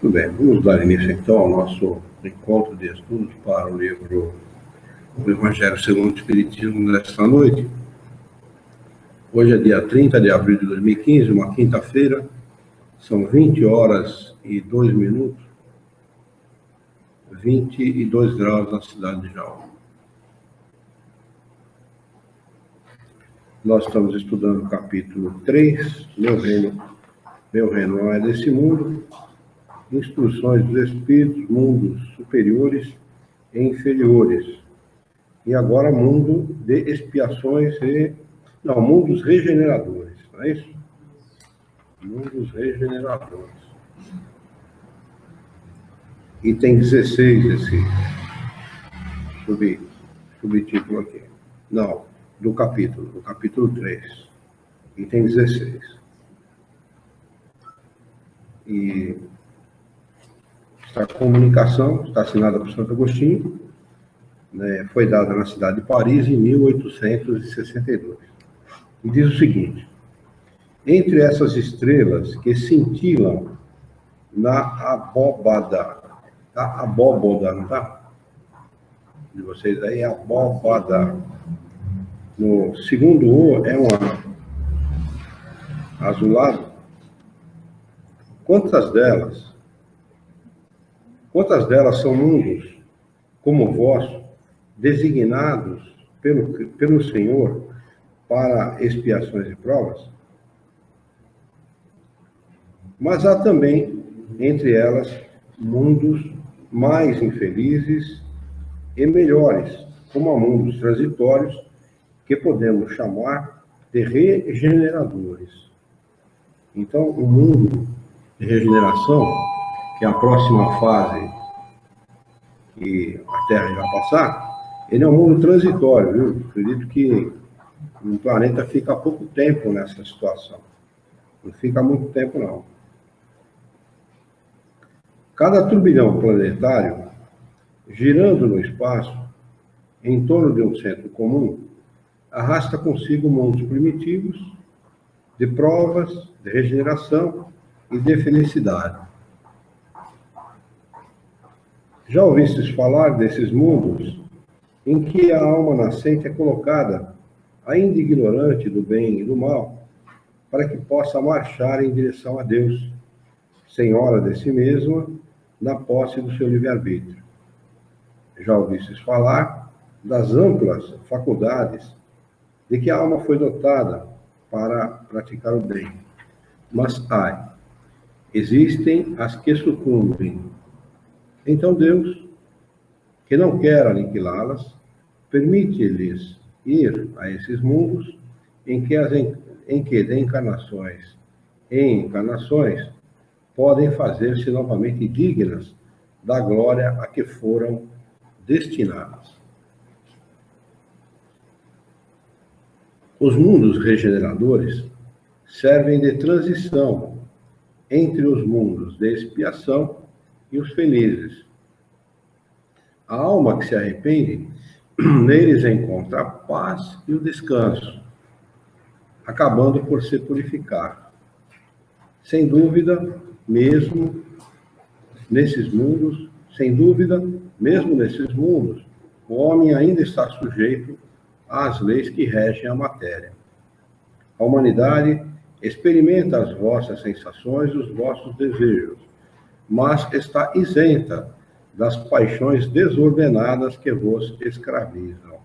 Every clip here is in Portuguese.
Muito bem, vamos dar início então ao nosso encontro de estudos para o livro do Evangelho segundo o Espiritismo desta noite. Hoje é dia 30 de abril de 2015, uma quinta-feira, são 20 horas e 2 minutos, 22 graus na cidade de Jaú. Nós estamos estudando o capítulo 3, Meu reino não é desse mundo, instruções dos espíritos, mundos superiores e inferiores. E agora mundo de expiações mundos regeneradores, não é isso? Mundos regeneradores. Item 16 esse subtítulo aqui. Não, do capítulo 3. Item 16. E esta comunicação está assinada por Santo Agostinho, né, foi dada na cidade de Paris em 1862. E diz o seguinte: entre essas estrelas que cintilam na abóbada, tá? Abóboda, não tá? De vocês aí, abóbada. No segundo O é um azulado. Quantas delas são mundos como o vosso, designados pelo Senhor para expiações e provas? Mas há também, entre elas, mundos mais infelizes e melhores, como há mundos transitórios, que podemos chamar de regeneradores. Então, o mundo de regeneração, que é a próxima fase que a Terra irá passar, ele é um mundo transitório, viu? Acredito que o planeta fica há pouco tempo nessa situação. Não fica muito tempo, não. Cada turbilhão planetário, girando no espaço, em torno de um centro comum, arrasta consigo mundos primitivos, de provas, de regeneração e de felicidade. Já ouvistes falar desses mundos em que a alma nascente é colocada, ainda ignorante do bem e do mal, para que possa marchar em direção a Deus, senhora de si mesma, na posse do seu livre-arbítrio. Já ouvistes falar das amplas faculdades de que a alma foi dotada para praticar o bem. Mas, existem as que sucumbem. Então Deus, que não quer aniquilá-las, permite-lhes ir a esses mundos em que de encarnações em encarnações podem fazer-se novamente dignas da glória a que foram destinadas. Os mundos regeneradores servem de transição entre os mundos de expiação e os felizes. A alma que se arrepende, neles encontra a paz e o descanso, acabando por se purificar. Sem dúvida, mesmo nesses mundos, o homem ainda está sujeito às leis que regem a matéria. A humanidade experimenta as vossas sensações e os vossos desejos, mas está isenta das paixões desordenadas que vos escravizam.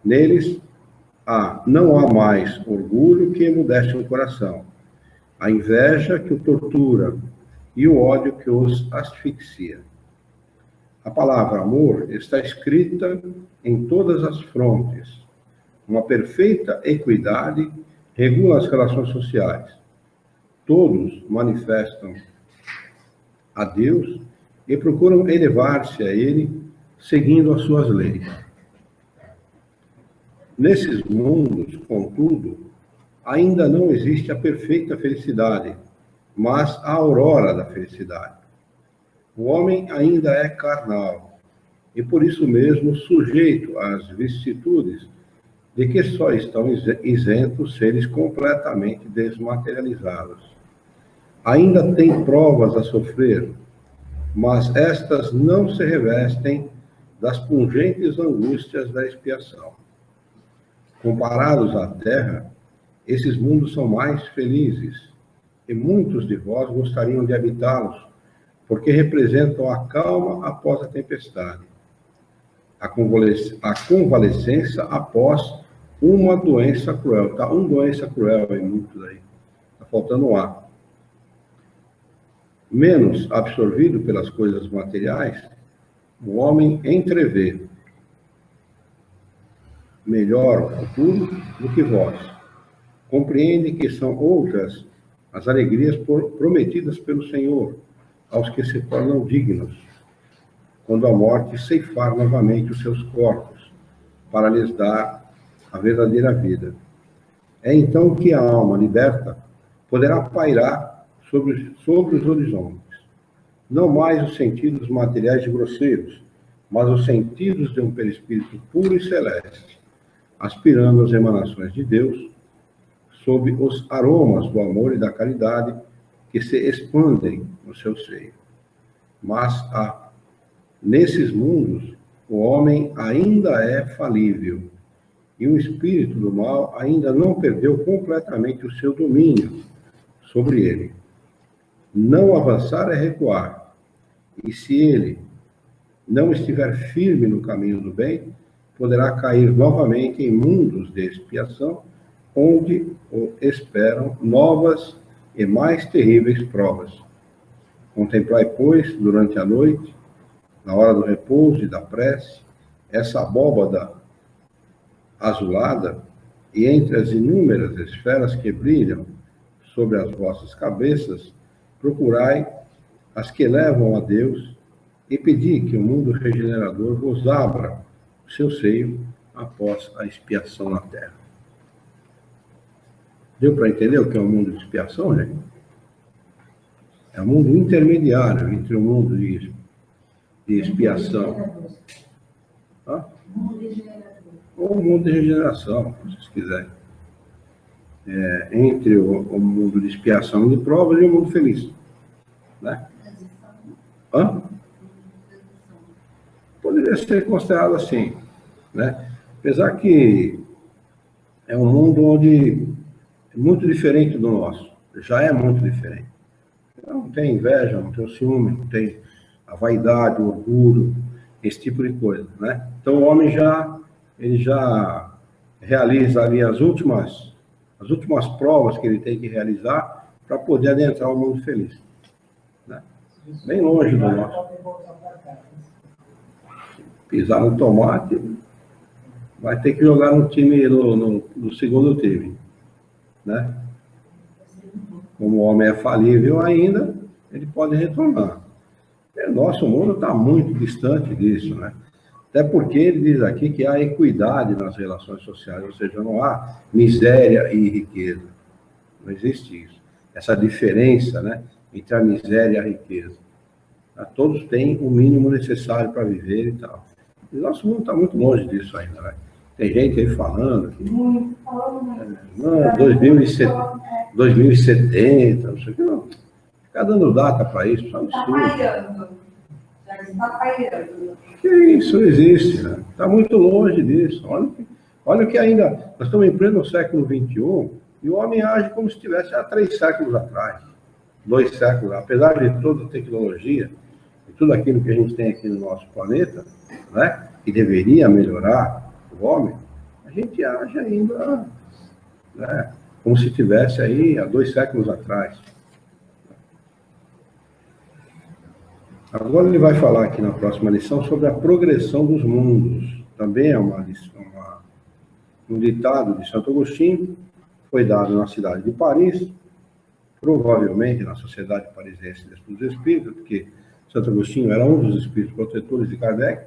Neles não há mais orgulho que emudece o coração, a inveja que o tortura e o ódio que os asfixia. A palavra amor está escrita em todas as frontes. Uma perfeita equidade regula as relações sociais. Todos manifestam a Deus e procuram elevar-se a Ele, seguindo as suas leis. Nesses mundos, contudo, ainda não existe a perfeita felicidade, mas a aurora da felicidade. O homem ainda é carnal, e por isso mesmo sujeito às vicissitudes de que só estão isentos seres completamente desmaterializados. ainda tem provas a sofrer, mas estas não se revestem das pungentes angústias da expiação. Comparados à terra, esses mundos são mais felizes, e muitos de vós gostariam de habitá-los, porque representam a calma após a tempestade, a convalescença após uma doença cruel. Tá? Uma doença cruel em muitos aí. Está faltando ar. Menos absorvido pelas coisas materiais, o homem entrevê melhor o futuro do que vós. Compreende que são outras as alegrias prometidas pelo Senhor aos que se tornam dignos, quando a morte ceifar novamente os seus corpos, para lhes dar a verdadeira vida. É então que a alma liberta poderá pairar sobre os horizontes. Não mais os sentidos materiais e grosseiros, mas os sentidos de um perispírito puro e celeste, aspirando às emanações de Deus, sob os aromas do amor e da caridade que se expandem no seu seio. Mas nesses mundos, o homem ainda é falível, e o espírito do mal ainda não perdeu completamente o seu domínio sobre ele. Não avançar é recuar, e se ele não estiver firme no caminho do bem, poderá cair novamente em mundos de expiação, onde o esperam novas e mais terríveis provas. Contemplai, pois, durante a noite, na hora do repouso e da prece, essa abóbada azulada, e entre as inúmeras esferas que brilham sobre as vossas cabeças, procurai as que levam a Deus e pedi que o mundo regenerador vos abra o seu seio após a expiação na terra. Deu para entender o que é o mundo de expiação, gente? É um mundo intermediário entre o mundo de expiação. Ou o mundo de regeneração, se vocês quiserem. Entre o mundo de expiação e de provas e o mundo feliz. Né? Poderia ser considerado assim. Né? Apesar que é um mundo onde é muito diferente do nosso. Já é muito diferente. Não tem inveja, não tem o ciúme, não tem a vaidade, o orgulho, esse tipo de coisa. Né? Então o homem ele já realiza ali as últimas provas que ele tem que realizar para poder adentrar o mundo feliz. Né? Bem longe do nosso. Pisar no tomate, vai ter que jogar no time, no segundo time. Né? Como o homem é falível ainda, ele pode retornar. O nosso mundo está muito distante disso, né? Até porque ele diz aqui que há equidade nas relações sociais, ou seja, não há miséria e riqueza. Não existe isso. Essa diferença, né, entre a miséria e a riqueza. Todos têm o mínimo necessário para viver e tal. E nosso mundo está muito longe disso ainda, né? Tem gente aí falando que 2070, não sei o que, não. Ficar dando data para isso, é um absurdo. Que isso existe, né? Está muito longe disso. Olha que ainda, nós estamos em pleno século XXI e o homem age como se estivesse há 3 séculos atrás, 2 séculos, apesar de toda a tecnologia e tudo aquilo que a gente tem aqui no nosso planeta, né, que deveria melhorar o homem, a gente age ainda, né, como se estivesse aí há 2 séculos atrás. Agora ele vai falar aqui na próxima lição sobre a progressão dos mundos. Também é um ditado de Santo Agostinho, foi dado na cidade de Paris, provavelmente na Sociedade Parisiense dos Espíritos, porque Santo Agostinho era um dos espíritos protetores de Kardec,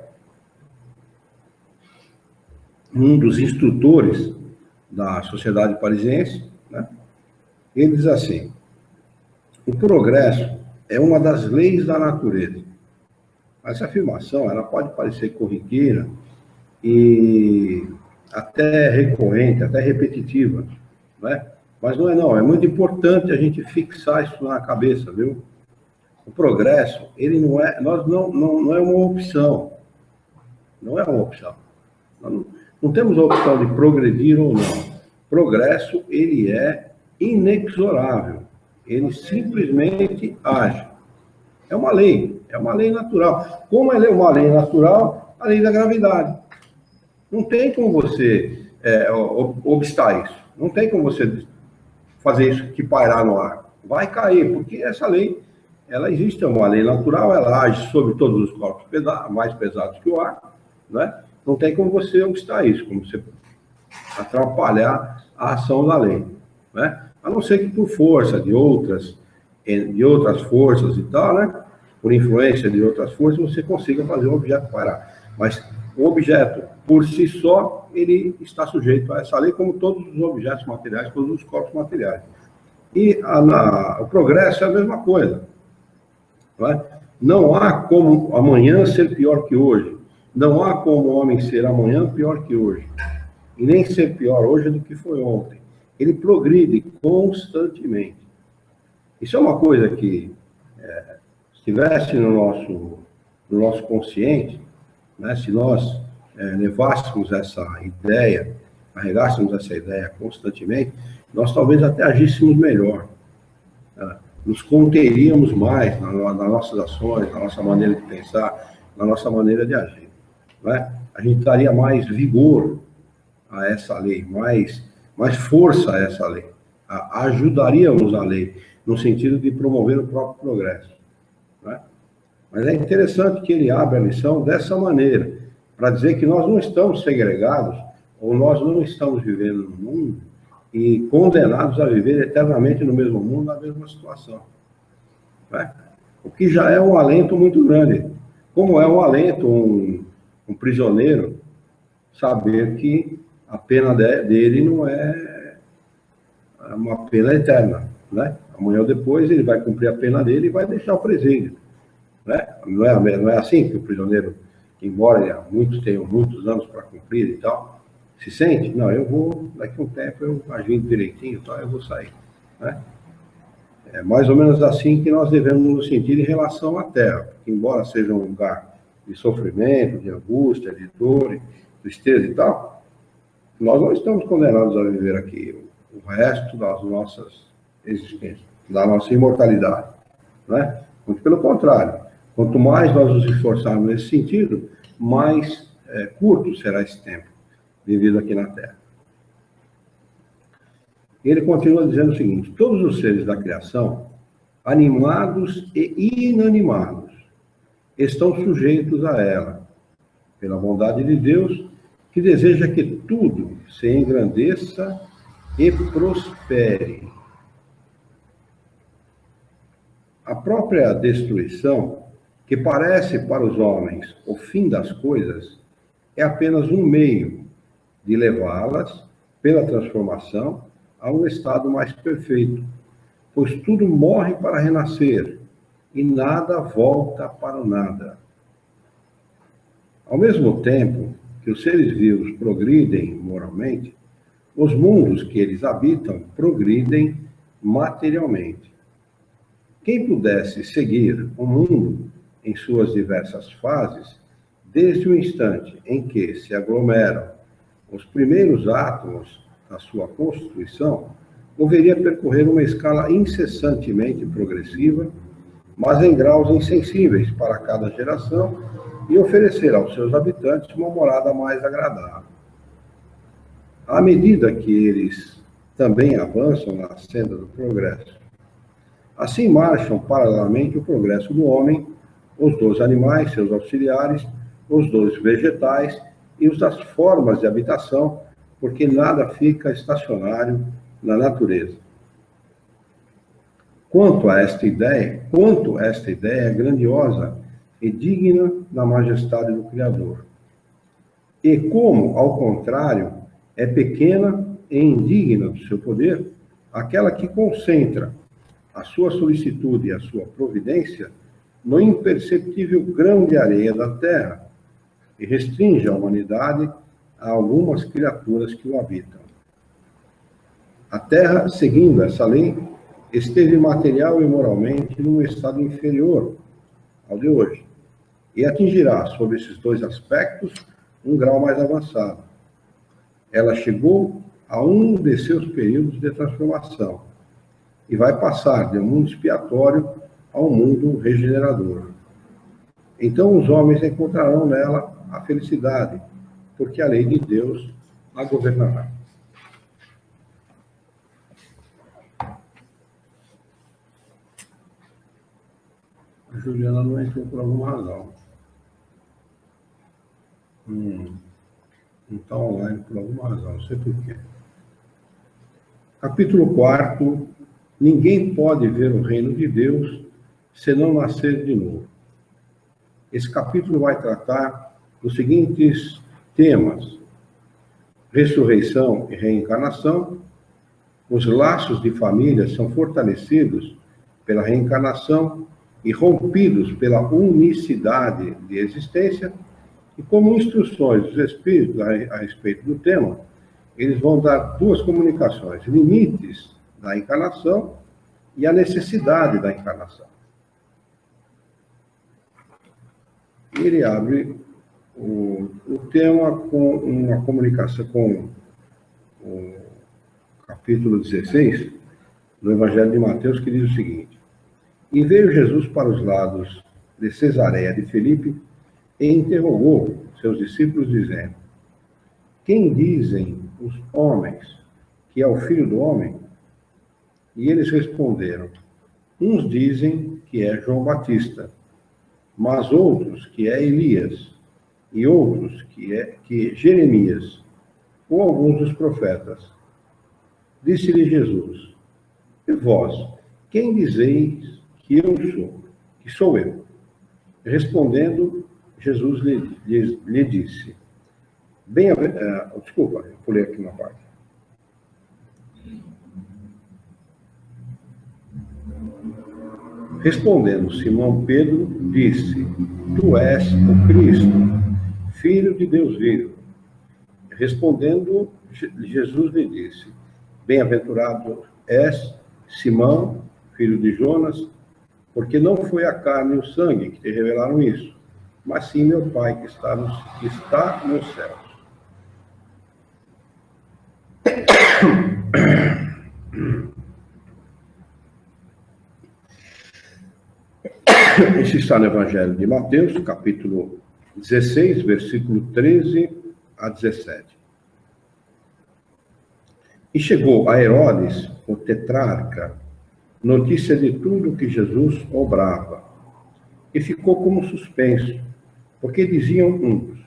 um dos instrutores da Sociedade Parisiense, né? Ele diz assim: o progresso é uma das leis da natureza. Essa afirmação, ela pode parecer corriqueira e até recorrente, até repetitiva, né? Mas não é não, é muito importante a gente fixar isso na cabeça, viu? O progresso, ele não é, não é uma opção, não é uma opção. Nós não temos a opção de progredir ou não. Progresso, ele é inexorável, ele simplesmente age. É uma lei natural. Como ela é uma lei natural, a lei da gravidade. Não tem como você obstar isso. Não tem como você fazer isso que pairar no ar. Vai cair, porque essa lei, ela existe, é uma lei natural, ela age sobre todos os corpos mais pesados que o ar, né? Não tem como você obstar isso, como você atrapalhar a ação da lei, né? A não ser que por força de outras forças e tal, né? Por influência de outras forças, você consiga fazer o objeto parar. Mas o objeto, por si só, ele está sujeito a essa lei, como todos os objetos materiais, todos os corpos materiais. E o progresso é a mesma coisa. Não é? Não há como amanhã ser pior que hoje. Não há como o homem ser amanhã pior que hoje. E nem ser pior hoje do que foi ontem. Ele progride constantemente. Isso é uma coisa que, se estivesse no nosso consciente, né, se nós levássemos essa ideia, carregássemos essa ideia constantemente, nós talvez até agíssemos melhor. Nos conteríamos mais nas nossas ações, na nossa maneira de pensar, na nossa maneira de agir. Né? A gente daria mais vigor a essa lei, mais força a essa lei. Ajudaríamos a lei, no sentido de promover o próprio progresso. Né? Mas é interessante que ele abre a lição dessa maneira, para dizer que nós não estamos segregados, ou nós não estamos vivendo no mundo e condenados a viver eternamente no mesmo mundo, na mesma situação. Né? O que já é um alento muito grande. Como é um alento um prisioneiro saber que a pena dele não é uma pena eterna. Né? Amanhã ou depois ele vai cumprir a pena dele e vai deixar o presídio. Né? Não é assim que o prisioneiro, embora muitos tenham muitos anos para cumprir e tal, se sente? Não, eu vou, daqui a um tempo, eu agindo direitinho, tal, eu vou sair. Né? É mais ou menos assim que nós devemos nos sentir em relação à Terra, porque embora seja um lugar de sofrimento, de angústia, de dor, de tristeza e tal, nós não estamos condenados a viver aqui o resto das nossas existências, da nossa imortalidade. Né? Muito pelo contrário, quanto mais nós nos esforçarmos nesse sentido, mais curto será esse tempo vivido aqui na Terra. Ele continua dizendo o seguinte: todos os seres da criação, animados e inanimados, estão sujeitos a ela, pela bondade de Deus, que deseja que tudo se engrandeça e prospere. A própria destruição, que parece para os homens o fim das coisas, é apenas um meio de levá-las, pela transformação, a um estado mais perfeito, pois tudo morre para renascer e nada volta para o nada. Ao mesmo tempo que os seres vivos progridem moralmente, os mundos que eles habitam progridem materialmente. Quem pudesse seguir o mundo em suas diversas fases, desde o instante em que se aglomeram os primeiros átomos da sua constituição, deveria percorrer uma escala incessantemente progressiva, mas em graus insensíveis para cada geração, e oferecer aos seus habitantes uma morada mais agradável. À medida que eles também avançam na senda do progresso, assim marcham paralelamente o progresso do homem, os dos animais, seus auxiliares, os dos vegetais e os das formas de habitação, porque nada fica estacionário na natureza. Quanto esta ideia é grandiosa e digna da majestade do Criador. E como, ao contrário, é pequena e indigna do seu poder, aquela que concentra a sua solicitude e a sua providência no imperceptível grão de areia da terra e restringe a humanidade a algumas criaturas que o habitam. A terra, seguindo essa lei, esteve material e moralmente num estado inferior ao de hoje, e atingirá, sob esses dois aspectos, um grau mais avançado. Ela chegou a um de seus períodos de transformação e vai passar de um mundo expiatório a um mundo regenerador. Então os homens encontrarão nela a felicidade, porque a lei de Deus a governará. A Juliana não entrou por alguma razão. Não está online por alguma razão, não sei por quê. Capítulo 4. Ninguém pode ver o reino de Deus se não nascer de novo. Esse capítulo vai tratar dos seguintes temas: ressurreição e reencarnação. Os laços de família são fortalecidos pela reencarnação e rompidos pela unicidade de existência. E como instruções dos espíritos a respeito do tema, eles vão dar duas comunicações: limites da encarnação e a necessidade da encarnação. Ele abre o tema com uma comunicação com o capítulo 16 do Evangelho de Mateus, que diz o seguinte: E veio Jesus para os lados de Cesareia de Filipe e interrogou seus discípulos, dizendo: Quem dizem os homens que é o Filho do Homem? E eles responderam: Uns dizem que é João Batista, mas outros que é Elias, e outros que é Jeremias, ou alguns dos profetas. Disse-lhe Jesus: E vós, quem dizeis que eu sou? Que sou eu? Respondendo, Jesus lhe disse: desculpa, eu pulei aqui uma parte. Respondendo, Simão Pedro disse: Tu és o Cristo, Filho de Deus vivo. Respondendo, Jesus lhe disse: Bem-aventurado és, Simão, filho de Jonas, porque não foi a carne e o sangue que te revelaram isso, mas sim meu Pai que está nos céus. Isso está no Evangelho de Mateus, capítulo 16, versículo 13 a 17. E chegou a Herodes, o tetrarca, notícia de tudo que Jesus obrava, e ficou como suspenso, porque diziam uns: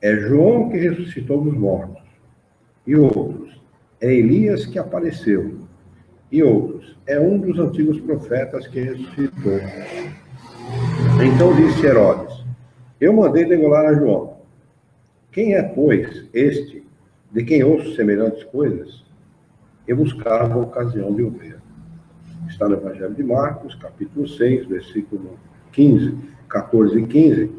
é João que ressuscitou dos mortos, e outros: é Elias que apareceu, e outros: é um dos antigos profetas que ressuscitou. Então disse Herodes: eu mandei degolar a João. Quem é, pois, este, de quem ouço semelhantes coisas? Eu buscava a ocasião de o ver. Está no Evangelho de Marcos, capítulo 6, versículo 14 e 15.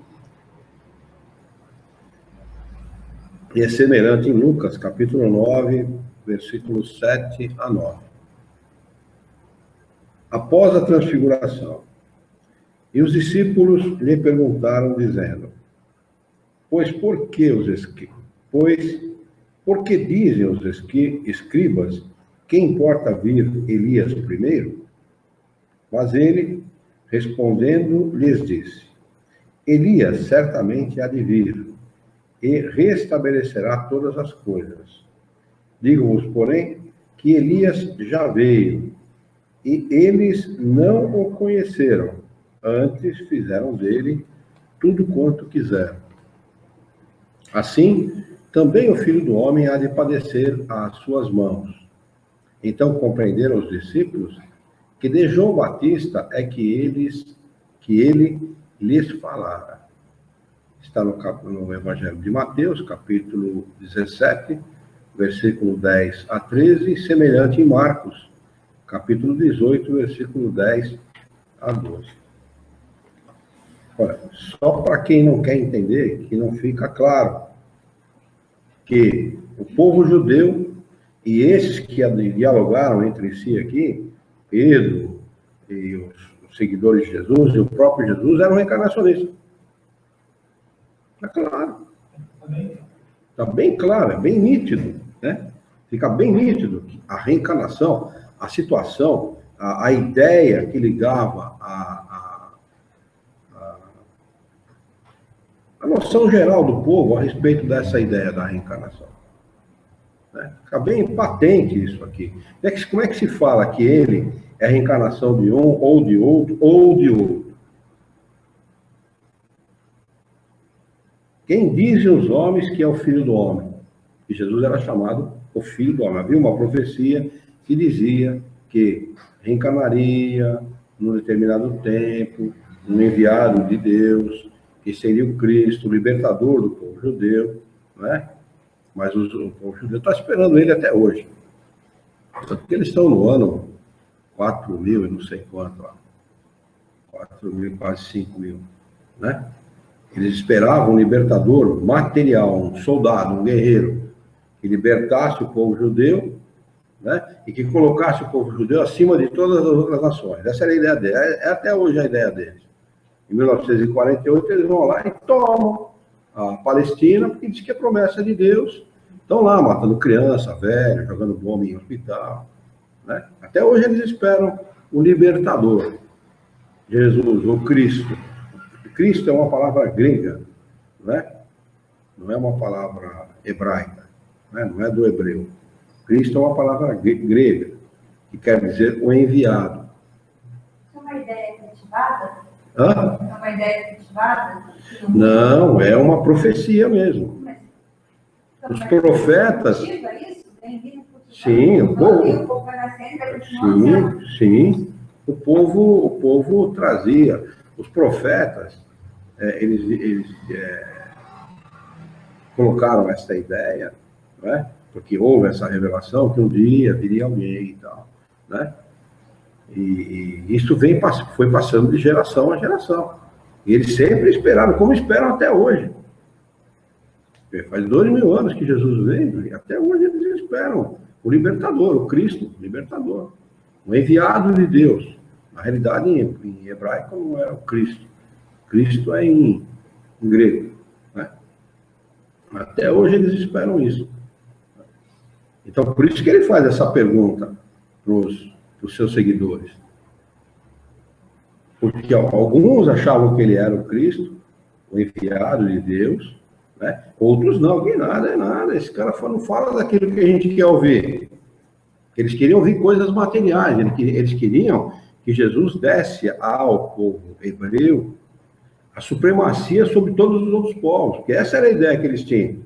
E é semelhante em Lucas, capítulo 9, versículos 7 a 9. Após a transfiguração, e os discípulos lhe perguntaram, dizendo: por que dizem os escribas que importa vir Elias primeiro? Mas ele, respondendo, lhes disse: Elias certamente há de vir, e restabelecerá todas as coisas. Digo-vos, porém, que Elias já veio, e eles não o conheceram, antes fizeram dele tudo quanto quiseram. Assim, também o Filho do Homem há de padecer às suas mãos. Então compreenderam os discípulos que de João Batista é que ele lhes falara. Está no Evangelho de Mateus, capítulo 17, versículo 10 a 13, semelhante em Marcos, capítulo 18, versículo 10 a 12. Ora, só para quem não quer entender, que não fica claro, que o povo judeu E esses que dialogaram entre si aqui, Pedro e os seguidores de Jesus, e o próprio Jesus, eram reencarnacionistas. Está claro. Está bem claro, é bem nítido, né? Fica bem nítido a reencarnação, a situação, a ideia que ligava a noção geral do povo a respeito dessa ideia da reencarnação. Né? Fica bem patente isso aqui. Como é que se fala que ele é a reencarnação de um, ou de outro, ou de outro? Quem dizem os homens que é o Filho do Homem? E Jesus era chamado o Filho do Homem. Havia uma profecia que dizia que reencarnaria num determinado tempo, um enviado de Deus, que seria o Cristo, o libertador do povo judeu, né? Mas o povo judeu está esperando ele até hoje. Porque eles estão no ano 4.000 e não sei quanto, 4.000, quase 5.000, né? Eles esperavam um libertador material, um soldado, um guerreiro, que libertasse o povo judeu, né? E que colocasse o povo judeu acima de todas as outras nações. Essa era a ideia deles, é até hoje a ideia deles. Em 1948, eles vão lá e tomam a Palestina, porque diz que é promessa de Deus. Estão lá matando criança, velho, jogando bomba em hospital, né? Até hoje eles esperam o libertador, Jesus, o Cristo. Cristo é uma palavra grega, né? Não é uma palavra hebraica, né? Não é do hebreu. Cristo é uma palavra grega, que quer dizer o enviado. É uma ideia cultivada? Hã? É uma ideia cultivada? Não, é uma profecia mesmo. Os profetas... Sim, o povo... Sim. O povo trazia. Os profetas, eles colocaram essa ideia, né? Porque houve essa revelação que um dia viria alguém e tal, né? E isso foi passando de geração a geração. E eles sempre esperaram, como esperam até hoje. Faz 2.000 anos que Jesus veio, e até hoje eles esperam o libertador, o Cristo, o libertador, o enviado de Deus. Na realidade, em hebraico não é o Cristo. Cristo é em grego, né? Até hoje eles esperam isso. Então, por isso que ele faz essa pergunta para os seus seguidores. Porque alguns achavam que ele era o Cristo, o enviado de Deus, né? Outros não, que nada, é nada. Esse cara não fala daquilo que a gente quer ouvir. Eles queriam ouvir coisas materiais, eles queriam que Jesus desse ao povo hebreu a supremacia sobre todos os outros povos, porque essa era a ideia que eles tinham.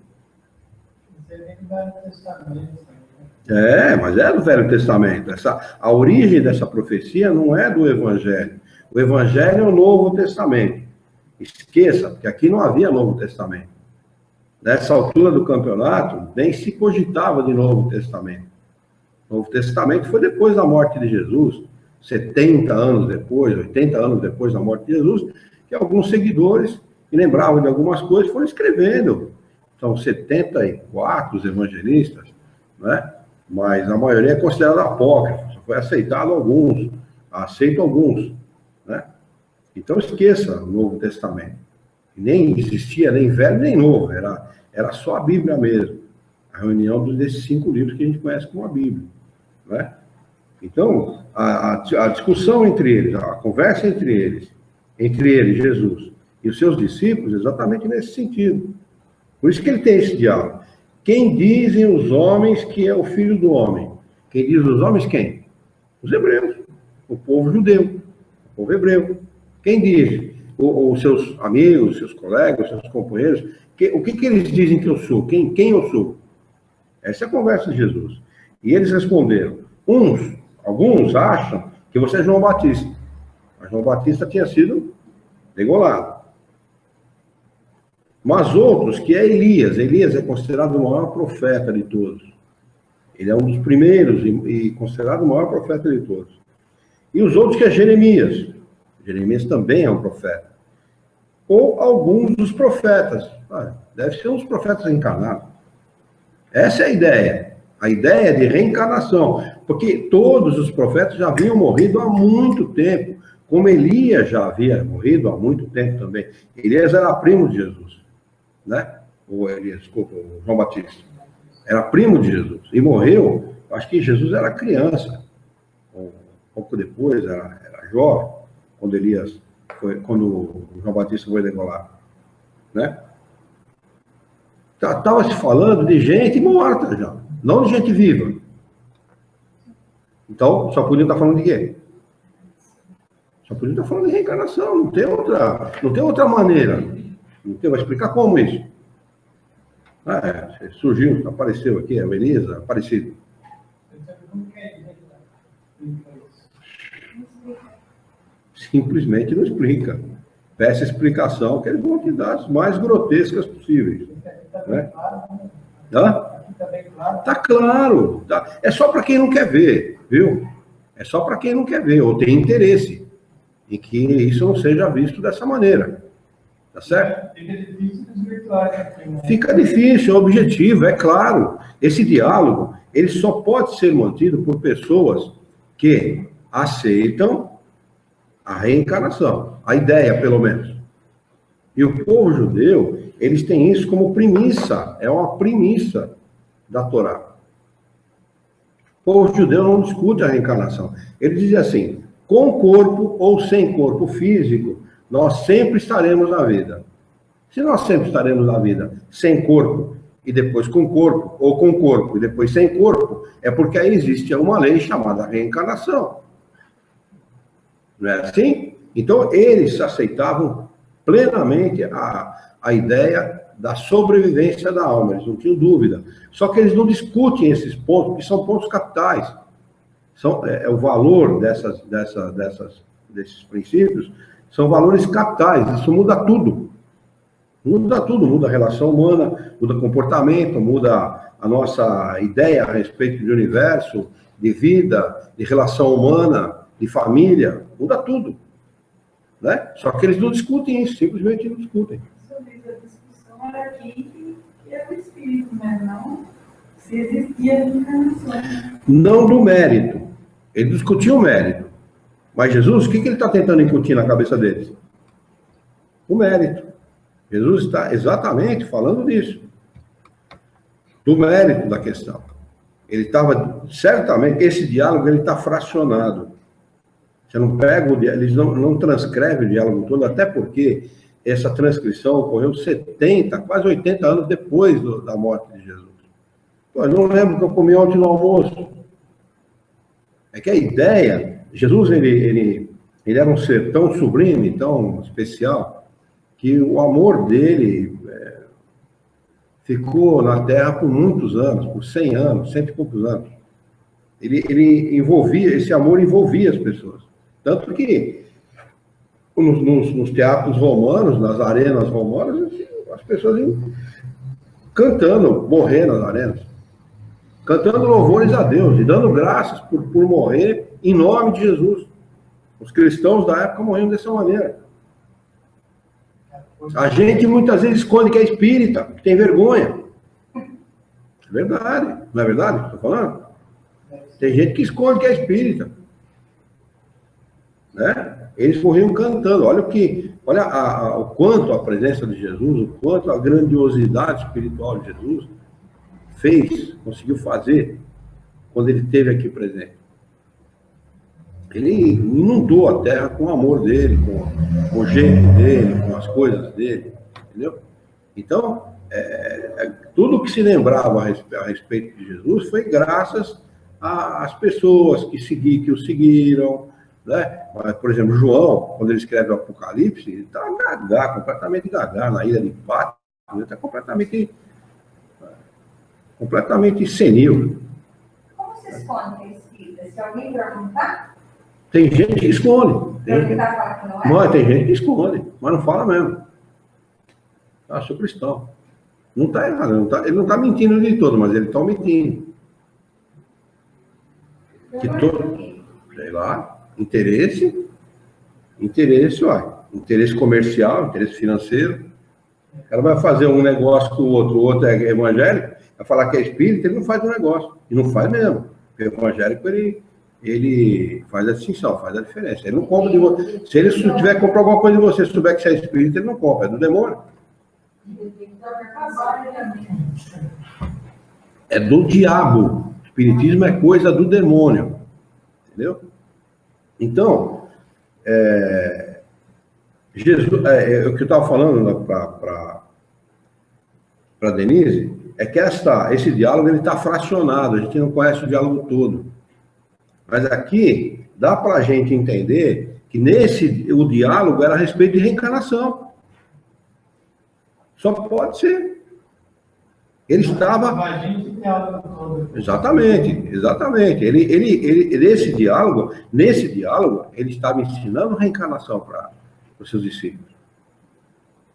Mas é do Velho Testamento. A origem dessa profecia não é do Evangelho. O Evangelho é o Novo Testamento. Esqueça, porque aqui não havia Novo Testamento. Nessa altura do campeonato, nem se cogitava de Novo Testamento. O Novo Testamento foi depois da morte de Jesus, 70 anos depois, 80 anos depois da morte de Jesus, que alguns seguidores que lembravam de algumas coisas foram escrevendo. São 74 os evangelistas, né? Mas a maioria é considerada apócrifa, só foi aceitado alguns, aceito alguns, né? Então esqueça o Novo Testamento. Nem existia nem velho nem novo, era só a Bíblia mesmo, a reunião desses 5 livros que a gente conhece como a Bíblia, né? Então, a discussão entre eles, a conversa entre ele, Jesus, e os seus discípulos, exatamente nesse sentido. Por isso que ele tem esse diálogo. Quem dizem os homens que é o Filho do Homem? Quem diz os homens, quem? Os hebreus, o povo judeu, o povo hebreu. Quem diz? Os seus amigos, seus colegas, seus companheiros. O que eles dizem que eu sou? Quem eu sou? Essa é a conversa de Jesus. E eles responderam. Alguns acham que você é João Batista. Mas João Batista tinha sido degolado. Mas outros, que é Elias. Elias é considerado o maior profeta de todos. Ele é um dos primeiros e considerado o maior profeta de todos. E os outros que é Jeremias. Jeremias também é um profeta. Ou alguns dos profetas. Deve ser uns profetas encarnados. Essa é a ideia. A ideia de reencarnação. Porque todos os profetas já haviam morrido há muito tempo. Como Elias já havia morrido há muito tempo também. Elias era primo de Jesus, né? Ou Elias, desculpa, o João Batista. Era primo de Jesus. E morreu, acho que Jesus era criança. Um pouco depois, era jovem, quando Elias foi, quando o João Batista foi degolar, né? Estava se falando de gente morta já, não de gente viva. Então, só podia estar falando de quê? Só podia estar falando de reencarnação, não tem outra maneira. Não tem, vai explicar como isso. Surgiu, apareceu aqui, a Beleza, aparecido. Simplesmente não explica. Peça explicação, que eles vão te dar as mais grotescas possíveis. Né? Tá claro. Tá. É só para quem não quer ver, viu? É só para quem não quer ver, ou tem interesse em que isso não seja visto dessa maneira. Tá certo? Fica difícil, é objetivo, é claro. Esse diálogo, ele só pode ser mantido por pessoas que aceitam a reencarnação, a ideia, pelo menos. E o povo judeu, eles têm isso como premissa, é uma premissa da Torá. O povo judeu não discute a reencarnação. Ele diz assim, com corpo ou sem corpo físico, nós sempre estaremos na vida. Se nós sempre estaremos na vida sem corpo, e depois com corpo, ou com corpo, e depois sem corpo, é porque aí existe uma lei chamada reencarnação. Não é assim? Então, eles aceitavam plenamente a ideia da sobrevivência da alma, eles não tinham dúvida. Só que eles não discutem esses pontos, que são pontos capitais. O valor desses princípios são valores capitais, isso muda tudo. Muda tudo, muda a relação humana, muda o comportamento, muda a nossa ideia a respeito de universo, de vida, de relação humana, de família, muda tudo. Né? Só que eles não discutem isso, simplesmente não discutem. A discussão era aqui que era o espírito, mas não se existia reencarnação. Não do mérito. Ele discutiu o mérito. Mas Jesus, o que ele está tentando incutir na cabeça deles? O mérito. Jesus está exatamente falando disso. Do mérito da questão. Ele estava, certamente, esse diálogo ele está fracionado. Você não pega eles não transcrevem o diálogo todo, até porque essa transcrição ocorreu 70, quase 80 anos depois da morte de Jesus. Pô, eu não lembro que eu comi ontem no almoço. É que a ideia, Jesus ele era um ser tão sublime, tão especial, que o amor dele ficou na Terra por muitos anos, por 100 anos, 100 e poucos anos. Ele envolvia, esse amor envolvia as pessoas. Tanto que nos teatros romanos, nas arenas romanas, as pessoas iam cantando, morrer nas arenas, cantando louvores a Deus e dando graças por morrer em nome de Jesus. Os cristãos da época morriam dessa maneira. A gente muitas vezes esconde que é espírita, que tem vergonha. É verdade, não é verdade? Estou falando? Tem gente que esconde que é espírita. Né? Eles morriam cantando. Olha o quanto a presença de Jesus, o quanto a grandiosidade espiritual de Jesus conseguiu fazer quando ele esteve aqui presente. Ele inundou a terra com o amor dele, com o jeito dele, com as coisas dele, entendeu? Então, tudo que se lembrava a respeito de Jesus foi graças às pessoas que o seguiram, né? Por exemplo, João, quando ele escreve o Apocalipse, ele está gaga, completamente gaga, na ilha de Patmos, ele está completamente senil. Como se esconde que é espírita? Se alguém perguntar? Tem gente que esconde. Tem gente que esconde, mas não fala mesmo. Sou cristão. Não está errado, ele não está mentindo de todo, mas ele está omitindo. Sei lá, interesse, interesse comercial, interesse financeiro. O cara vai fazer um negócio com o outro é evangélico, Vai falar que é espírita, ele não faz o negócio. E não faz mesmo. Porque o evangélico, ele faz a distinção, faz a diferença. Ele não compra de você. Se ele tiver que comprar alguma coisa de você, souber que você é espírita, ele não compra. É do demônio. É do diabo. O espiritismo é coisa do demônio. Entendeu? Então, Jesus, o que eu estava falando para Denise, é que esse diálogo está fracionado, a gente não conhece o diálogo todo. Mas aqui dá para a gente entender que o diálogo era a respeito de reencarnação. Só pode ser. Ele estava... Exatamente. Nesse diálogo, ele estava ensinando reencarnação para os seus discípulos.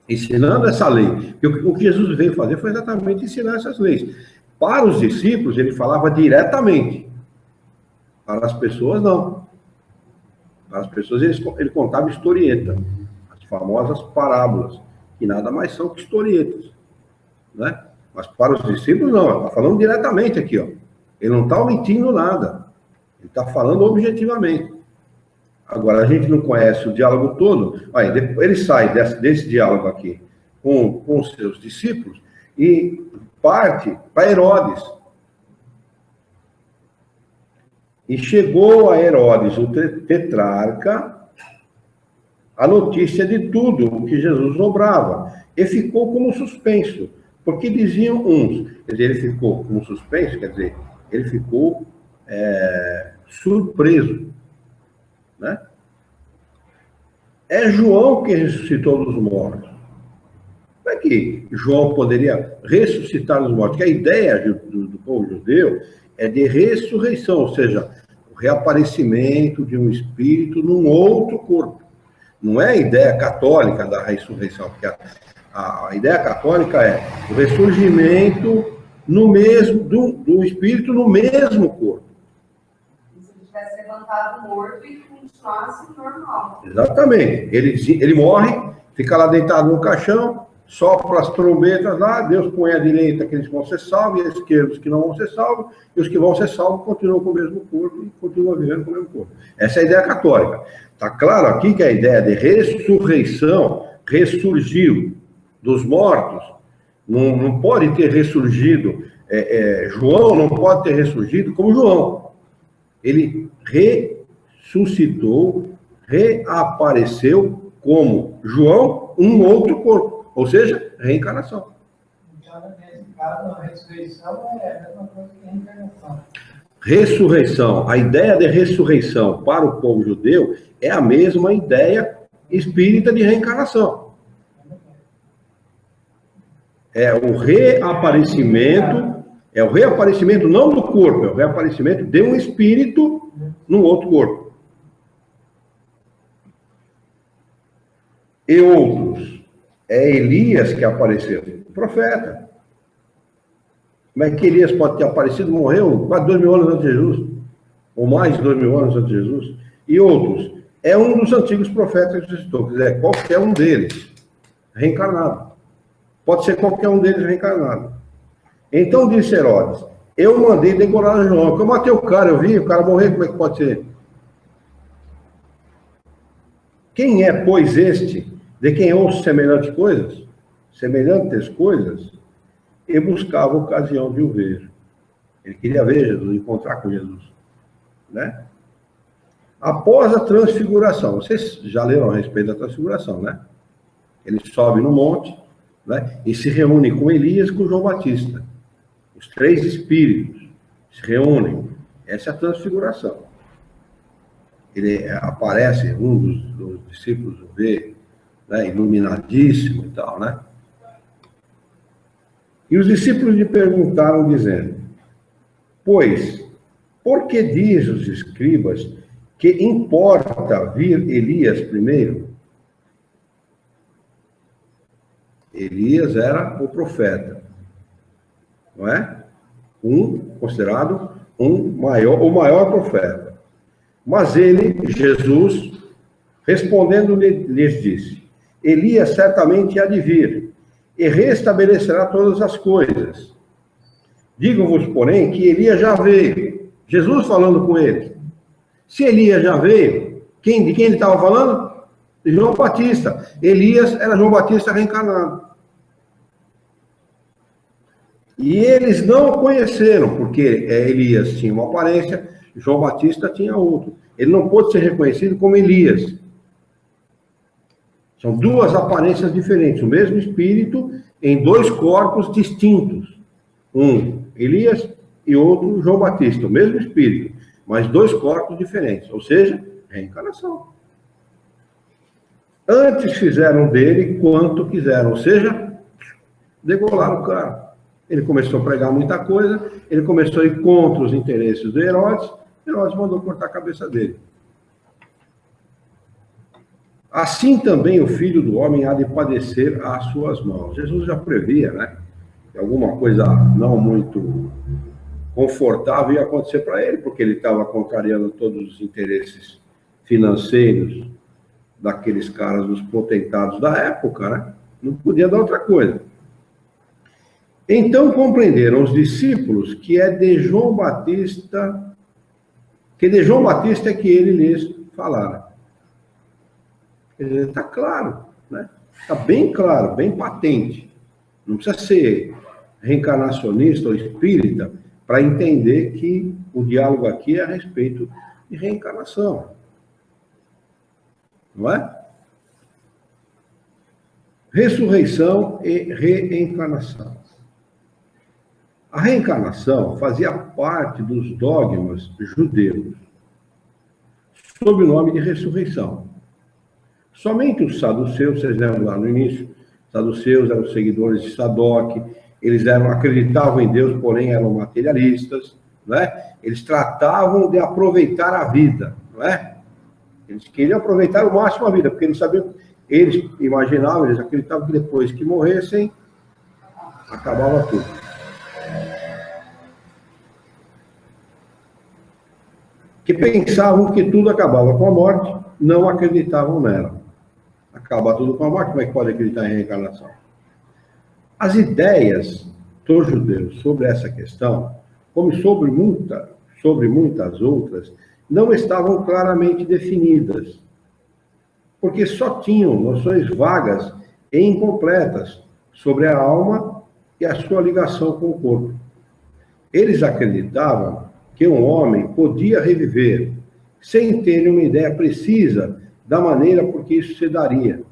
Ensinando essa lei. O que Jesus veio fazer foi exatamente ensinar essas leis. Para os discípulos, ele falava diretamente. Para as pessoas, não. Para as pessoas, ele contava historieta. As famosas parábolas, que nada mais são que historietas. Né? Mas para os discípulos, não. Ele está falando diretamente aqui. Ó. Ele não está omitindo nada. Ele está falando objetivamente. Agora, a gente não conhece o diálogo todo. Aí, ele sai desse diálogo aqui com os seus discípulos e parte para Herodes. E chegou a Herodes, o tetrarca, a notícia de tudo o que Jesus obrava. E ficou como suspenso. Porque diziam uns. Quer dizer, ele ficou como suspenso, quer dizer, ele ficou surpreso. Né? É João que ressuscitou dos mortos. Como é que João poderia ressuscitar dos mortos? Porque a ideia do povo judeu é de ressurreição, ou seja, o reaparecimento de um espírito num outro corpo. Não é a ideia católica da ressurreição, porque a ideia católica é o ressurgimento do espírito no mesmo corpo. Tivesse levantado morto e continuasse normal. Exatamente. Ele morre, fica lá deitado no caixão, sopra as trombetas lá, Deus põe à direita aqueles que vão ser salvos, e à esquerda os que não vão ser salvos, e os que vão ser salvos continuam com o mesmo corpo e continuam vivendo com o mesmo corpo. Essa é a ideia católica. Está claro aqui que a ideia de ressurreição, ressurgiu dos mortos, não pode ter ressurgido, João não pode ter ressurgido como João. Ele ressuscitou, reapareceu como João, um outro corpo. Ou seja, reencarnação. Então, nesse caso, a ressurreição é a mesma coisa que a reencarnação. Ressurreição, a ideia de ressurreição para o povo judeu é a mesma ideia espírita de reencarnação. É o reaparecimento não do corpo, é o reaparecimento de um espírito num outro corpo. E outros. É Elias que apareceu, o profeta. Como é que Elias pode ter aparecido? Morreu quase 2000 anos antes de Jesus, ou mais de 2000 anos antes de Jesus. E outros, é um dos antigos profetas que ressuscitou, quer dizer, qualquer um deles reencarnado. Pode ser qualquer um deles reencarnado. Então disse Herodes, eu mandei degolar João, porque eu matei o cara, eu vi o cara morrer, como é que pode ser? Quem é, pois, este, de quem ouço semelhantes coisas, e buscava ocasião de o ver. Ele queria ver Jesus, encontrar com Jesus. Né? Após a transfiguração, vocês já leram a respeito da transfiguração, né? Ele sobe no monte, né? E se reúne com Elias e com João Batista. Os três espíritos se reúnem. Essa é a transfiguração. Ele aparece, um dos discípulos o vê, né, iluminadíssimo e tal, né? E os discípulos lhe perguntaram, dizendo, pois, por que diz os escribas que importa vir Elias primeiro? Elias era o profeta, não é? Considerado o maior profeta. Mas ele, Jesus, respondendo, lhes disse, Elias certamente há de vir, e restabelecerá todas as coisas. Digo-vos, porém, que Elias já veio. Jesus falando com eles. Se Elias já veio, de quem ele estava falando? De João Batista. Elias era João Batista reencarnado. E eles não o conheceram, porque Elias tinha uma aparência, João Batista tinha outra. Ele não pôde ser reconhecido como Elias. São duas aparências diferentes, o mesmo espírito em dois corpos distintos. Um, Elias, e outro, João Batista. O mesmo espírito, mas dois corpos diferentes, ou seja, reencarnação. Antes fizeram dele quanto quiseram, ou seja, degolaram o cara. Ele começou a pregar muita coisa, ele começou a ir contra os interesses de Herodes, Herodes mandou cortar a cabeça dele. Assim também o Filho do Homem há de padecer às suas mãos. Jesus já previa, né? Que alguma coisa não muito confortável ia acontecer para ele, porque ele estava contrariando todos os interesses financeiros daqueles caras, dos potentados da época, né? Não podia dar outra coisa. Então compreenderam os discípulos que de João Batista é que ele lhes falara. Está claro, né? Está bem claro, bem patente. Não precisa ser reencarnacionista ou espírita para entender que o diálogo aqui é a respeito de reencarnação. Não é? Ressurreição e reencarnação. A reencarnação fazia parte dos dogmas judeus, sob o nome de ressurreição. Somente os saduceus, vocês lembram lá no início, os saduceus eram seguidores de Sadoc, eles acreditavam em Deus, porém eram materialistas, não é? Eles tratavam de aproveitar a vida, não é? Eles queriam aproveitar o máximo a vida, porque eles sabiam, eles imaginavam, eles acreditavam que depois que morressem, acabava tudo. Que pensavam que tudo acabava com a morte, não acreditavam nela. Acaba tudo com a morte, como é que pode acreditar em reencarnação? As ideias dos judeus sobre essa questão, como sobre muitas outras, não estavam claramente definidas, porque só tinham noções vagas e incompletas sobre a alma e a sua ligação com o corpo. Eles acreditavam que um homem podia reviver sem ter uma ideia precisa da maneira por que isso se daria.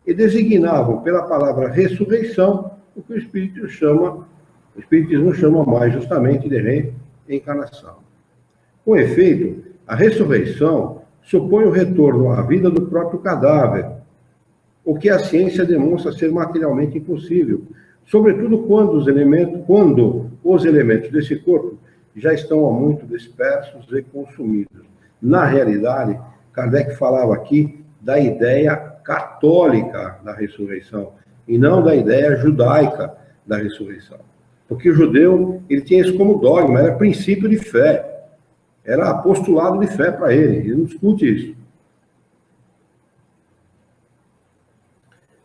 E designavam pela palavra ressurreição o que o Espiritismo chama mais justamente de reencarnação. Com efeito, a ressurreição supõe o retorno à vida do próprio cadáver, o que a ciência demonstra ser materialmente impossível, sobretudo quando os elementos desse corpo já estão há muito dispersos e consumidos. Na realidade, Kardec falava aqui da ideia católica da ressurreição, e não da ideia judaica da ressurreição. Porque o judeu, ele tinha isso como dogma, era princípio de fé, era postulado de fé para ele não discute isso.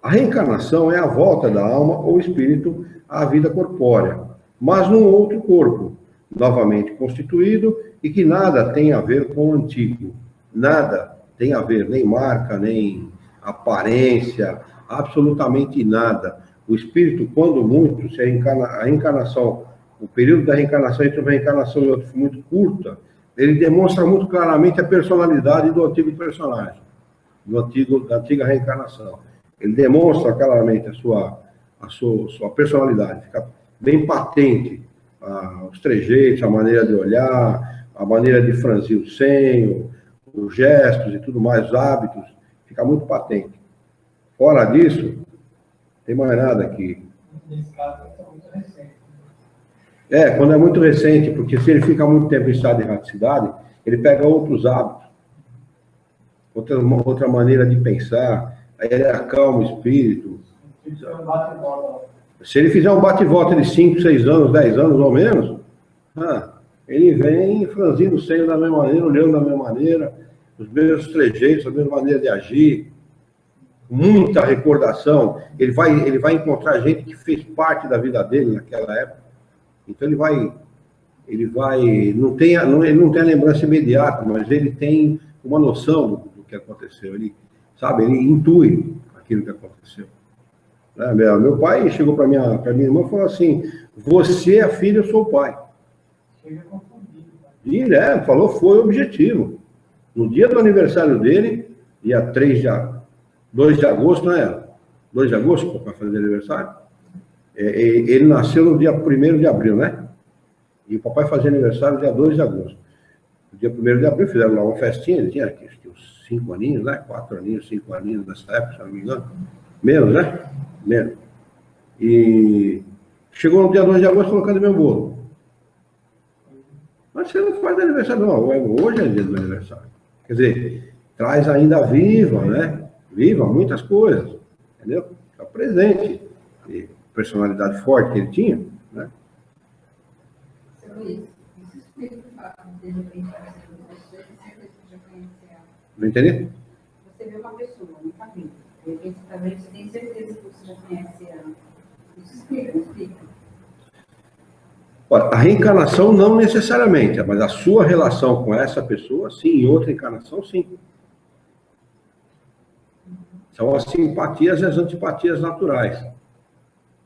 A reencarnação é a volta da alma ou espírito à vida corpórea, mas num outro corpo, novamente constituído, e que nada tem a ver com o antigo. Nada tem a ver, nem marca, nem aparência, absolutamente nada. O espírito, quando muito, se a reencarnação, o período da reencarnação entre uma reencarnação e outra muito curta, ele demonstra muito claramente a personalidade do antigo personagem, da antiga reencarnação. Ele demonstra claramente a sua personalidade, fica bem patente os trejeitos, a maneira de olhar, a maneira de franzir o senho, os gestos e tudo mais, os hábitos, fica muito patente. Fora disso, não tem mais nada aqui. Nesse caso, é muito recente. Quando é muito recente, porque se ele fica muito tempo em estado de erraticidade, ele pega outros hábitos, outra maneira de pensar, aí ele acalma o espírito. Se ele fizer um bate-volta de 5, 6 anos, 10 anos ou menos, ele vem franzindo o seio da mesma maneira, olhando da mesma maneira, os mesmos trejeitos, a mesma maneira de agir, muita recordação. Ele vai encontrar gente que fez parte da vida dele naquela época. Então ele não tem a lembrança imediata, mas ele tem uma noção do que aconteceu. Ele, sabe, ele intui aquilo que aconteceu. Né? Meu pai chegou para minha irmã e falou assim: você é a filha, eu sou o pai. Chega confundido. E ele falou, foi o objetivo. No dia do aniversário dele, dia 2 de agosto, não era? 2 de agosto, para fazer aniversário? Ele nasceu no dia 1º de abril, né? E o papai fazia aniversário dia 2 de agosto. No dia 1º de abril fizeram lá uma festinha, ele tinha acho que uns 5 aninhos, né? 4 aninhos, 5 aninhos nessa época, se não me engano. Menos, né? Menos. E chegou no dia 2 de agosto e falou: cadê meu bolo? Mas você não faz aniversário, não. Hoje é dia do aniversário. Quer dizer, traz ainda viva, né? Viva muitas coisas, entendeu? Está presente. E personalidade forte que ele tinha, né? Seu Luiz, isso explica o fato de repente você já conhece ela. Não entendi? Você vê uma pessoa, um caminho, de repente talvez você tenha certeza que você já conhece ela. Isso explica. Olha, a reencarnação não necessariamente, mas a sua relação com essa pessoa, sim, em outra encarnação, sim. São as simpatias e as antipatias naturais.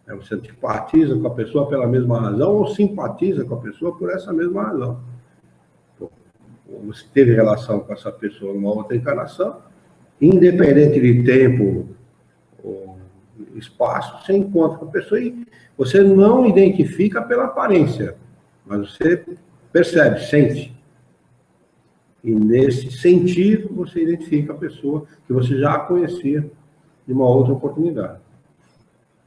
Você antipatiza com a pessoa pela mesma razão ou simpatiza com a pessoa por essa mesma razão. Você teve relação com essa pessoa numa outra encarnação, independente de tempo ou espaço, você encontra com a pessoa e você não identifica pela aparência, mas você percebe, sente. E nesse sentir, você identifica a pessoa que você já conhecia de uma outra oportunidade.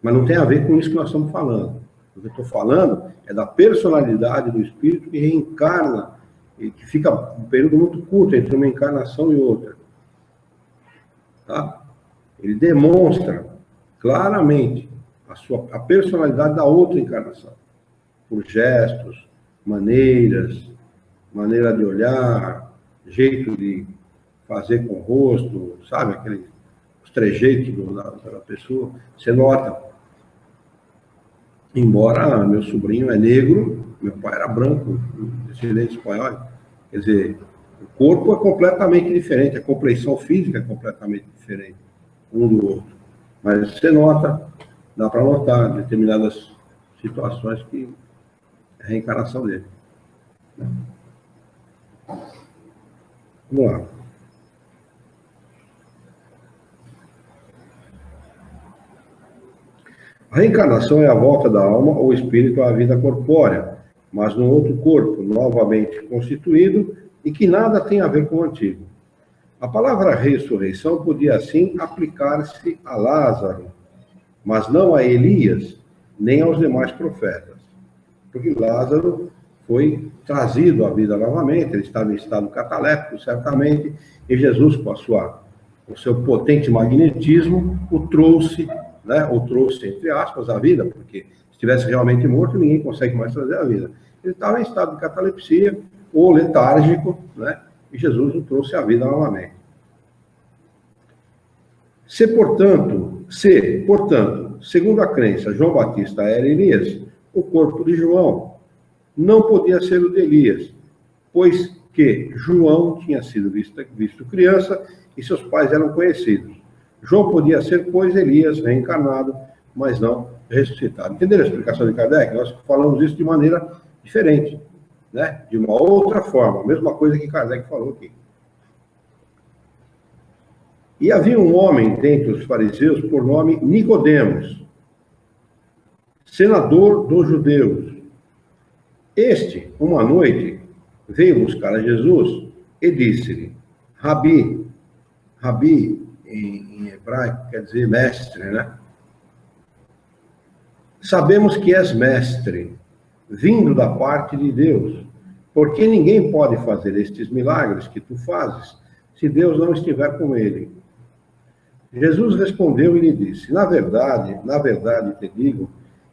Mas não tem a ver com isso que nós estamos falando. O que eu estou falando é da personalidade do espírito que reencarna e que fica um período muito curto entre uma encarnação e outra. Tá? Ele demonstra claramente a personalidade da outra encarnação, por gestos, maneiras, maneira de olhar, jeito de fazer com o rosto, sabe, os trejeitos da pessoa, você nota. Embora meu sobrinho é negro, meu pai era branco, descendente espanhol, quer dizer, o corpo é completamente diferente, a compleição física é completamente diferente um do outro. Mas você nota, dá para notar determinadas situações que é a reencarnação dele. Vamos lá. A reencarnação é a volta da alma ou espírito à vida corpórea, mas num outro corpo, novamente constituído, e que nada tem a ver com o antigo. A palavra ressurreição podia, assim, aplicar-se a Lázaro, mas não a Elias, nem aos demais profetas. Porque Lázaro foi trazido à vida novamente, ele estava em estado cataléptico, certamente, e Jesus, com o seu potente magnetismo, o trouxe, né, ou trouxe, entre aspas, à vida, porque se estivesse realmente morto, ninguém consegue mais trazer a vida. Ele estava em estado de catalepsia, ou letárgico, né, e Jesus o trouxe à vida novamente. Portanto, segundo a crença, João Batista era Elias, o corpo de João não podia ser o de Elias, pois que João tinha sido visto criança e seus pais eram conhecidos. João podia ser, pois, Elias reencarnado, mas não ressuscitado. Entenderam a explicação de Kardec? Nós falamos isso de maneira diferente, né? De uma outra forma, a mesma coisa que Kardec falou aqui. E havia um homem dentre os fariseus por nome Nicodemos, senador dos judeus. Este, uma noite, veio buscar a Jesus e disse-lhe: Rabi, em hebraico quer dizer mestre, né? Sabemos que és mestre, vindo da parte de Deus, porque ninguém pode fazer estes milagres que tu fazes, se Deus não estiver com ele. Jesus respondeu e lhe disse: na verdade te digo,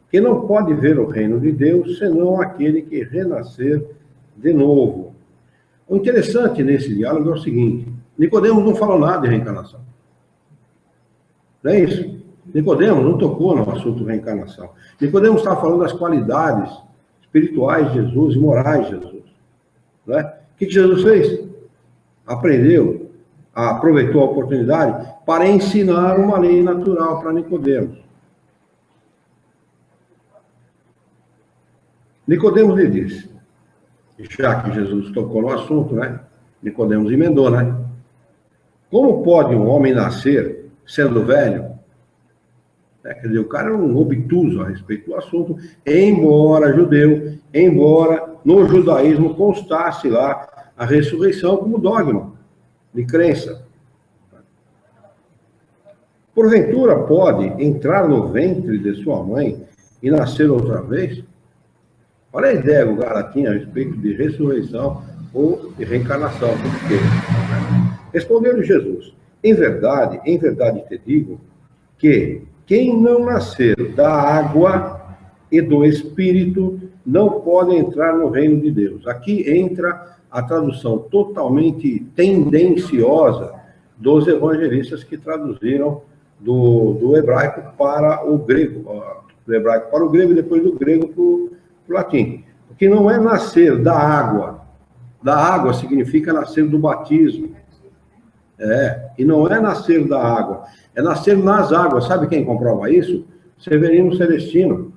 que não pode ver o reino de Deus, senão aquele que renascer de novo. O interessante nesse diálogo é o seguinte: Nicodemos não falou nada de reencarnação. Não é isso? Nicodemos não tocou no assunto reencarnação. Nicodemos estava falando das qualidades espirituais de Jesus e morais de Jesus. Não é? O que Jesus fez? Aprendeu, aproveitou a oportunidade para ensinar uma lei natural para Nicodemos. Nicodemos lhe disse, já que Jesus tocou no assunto, né? Nicodemos emendou, né? Como pode um homem nascer sendo velho? Quer dizer, o cara era um obtuso a respeito do assunto, embora judeu, embora no judaísmo constasse lá a ressurreição como dogma de crença. Porventura pode entrar no ventre de sua mãe e nascer outra vez? Olha a ideia do cara tinha a respeito de ressurreição ou de reencarnação. Por quê? Respondeu-lhe Jesus, em verdade te digo que quem não nascer da água e do Espírito não pode entrar no reino de Deus. Aqui entra a tradução totalmente tendenciosa dos evangelistas que traduziram do hebraico para o grego, do hebraico para o grego e depois do grego para o latim. Porque não é nascer da água. Da água significa nascer do batismo. E não é nascer da água, é nascer nas águas. Sabe quem comprova isso? Severino Celestino.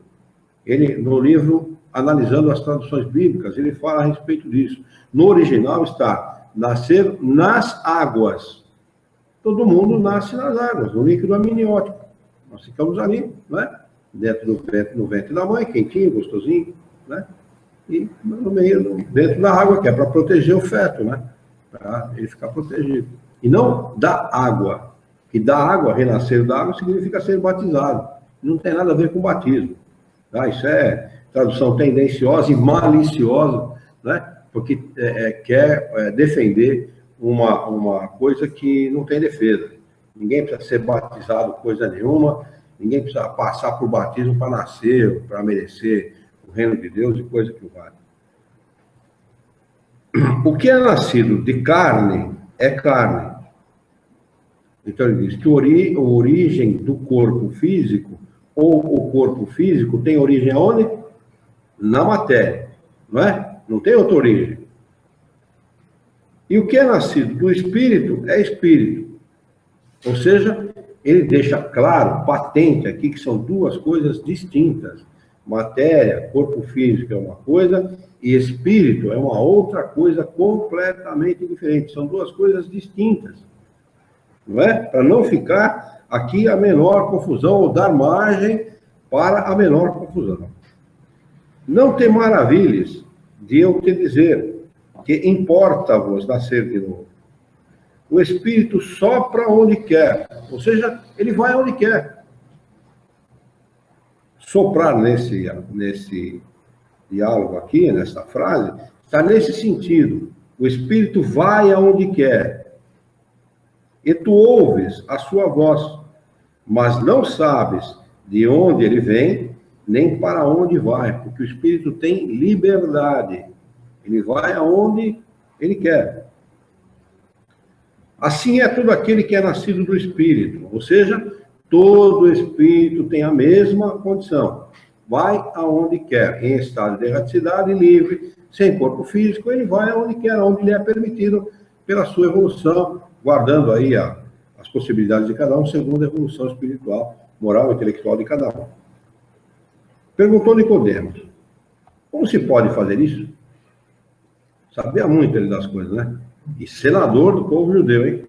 Ele, no livro, analisando as traduções bíblicas, ele fala a respeito disso. No original está, nascer nas águas. Todo mundo nasce nas águas, no líquido amniótico. Nós ficamos ali, né? Dentro no ventre da mãe, quentinho, gostosinho, né? E no meio, dentro da água, que é para proteger o feto, né? Para ele ficar protegido. E não da água. Que da água, renascer da água, significa ser batizado. Não tem nada a ver com batismo. Tá? Isso é tradução tendenciosa e maliciosa, né? Porque quer defender uma coisa que não tem defesa. Ninguém precisa ser batizado coisa nenhuma, ninguém precisa passar por batismo para nascer, para merecer o reino de Deus e coisa que vale. O que é nascido de carne é carne. Então ele diz que a origem do corpo físico, ou o corpo físico, tem origem aonde? Na matéria, não é? Não tem outra origem. E o que é nascido do espírito é espírito. Ou seja, ele deixa claro, patente aqui, que são duas coisas distintas. Matéria, corpo físico é uma coisa, e espírito é uma outra coisa completamente diferente. São duas coisas distintas. Não é? Para não ficar aqui a menor confusão, ou dar margem para a menor confusão. Não te maravilhes de eu te dizer que importa-vos nascer de novo. O Espírito sopra onde quer, ou seja, ele vai onde quer. Soprar nesse diálogo aqui, nessa frase, está nesse sentido. O Espírito vai aonde quer. E tu ouves a sua voz, mas não sabes de onde ele vem, nem para onde vai, porque o Espírito tem liberdade. Ele vai aonde ele quer. Assim é todo aquele que é nascido do Espírito. Ou seja, todo Espírito tem a mesma condição. Vai aonde quer. Em estado de erraticidade, livre, sem corpo físico, ele vai aonde quer, aonde lhe é permitido pela sua evolução, guardando aí as possibilidades de cada um, segundo a evolução espiritual, moral e intelectual de cada um. Perguntou Nicodemos, como se pode fazer isso? Sabia muito ele das coisas, né? E senador do povo judeu, hein?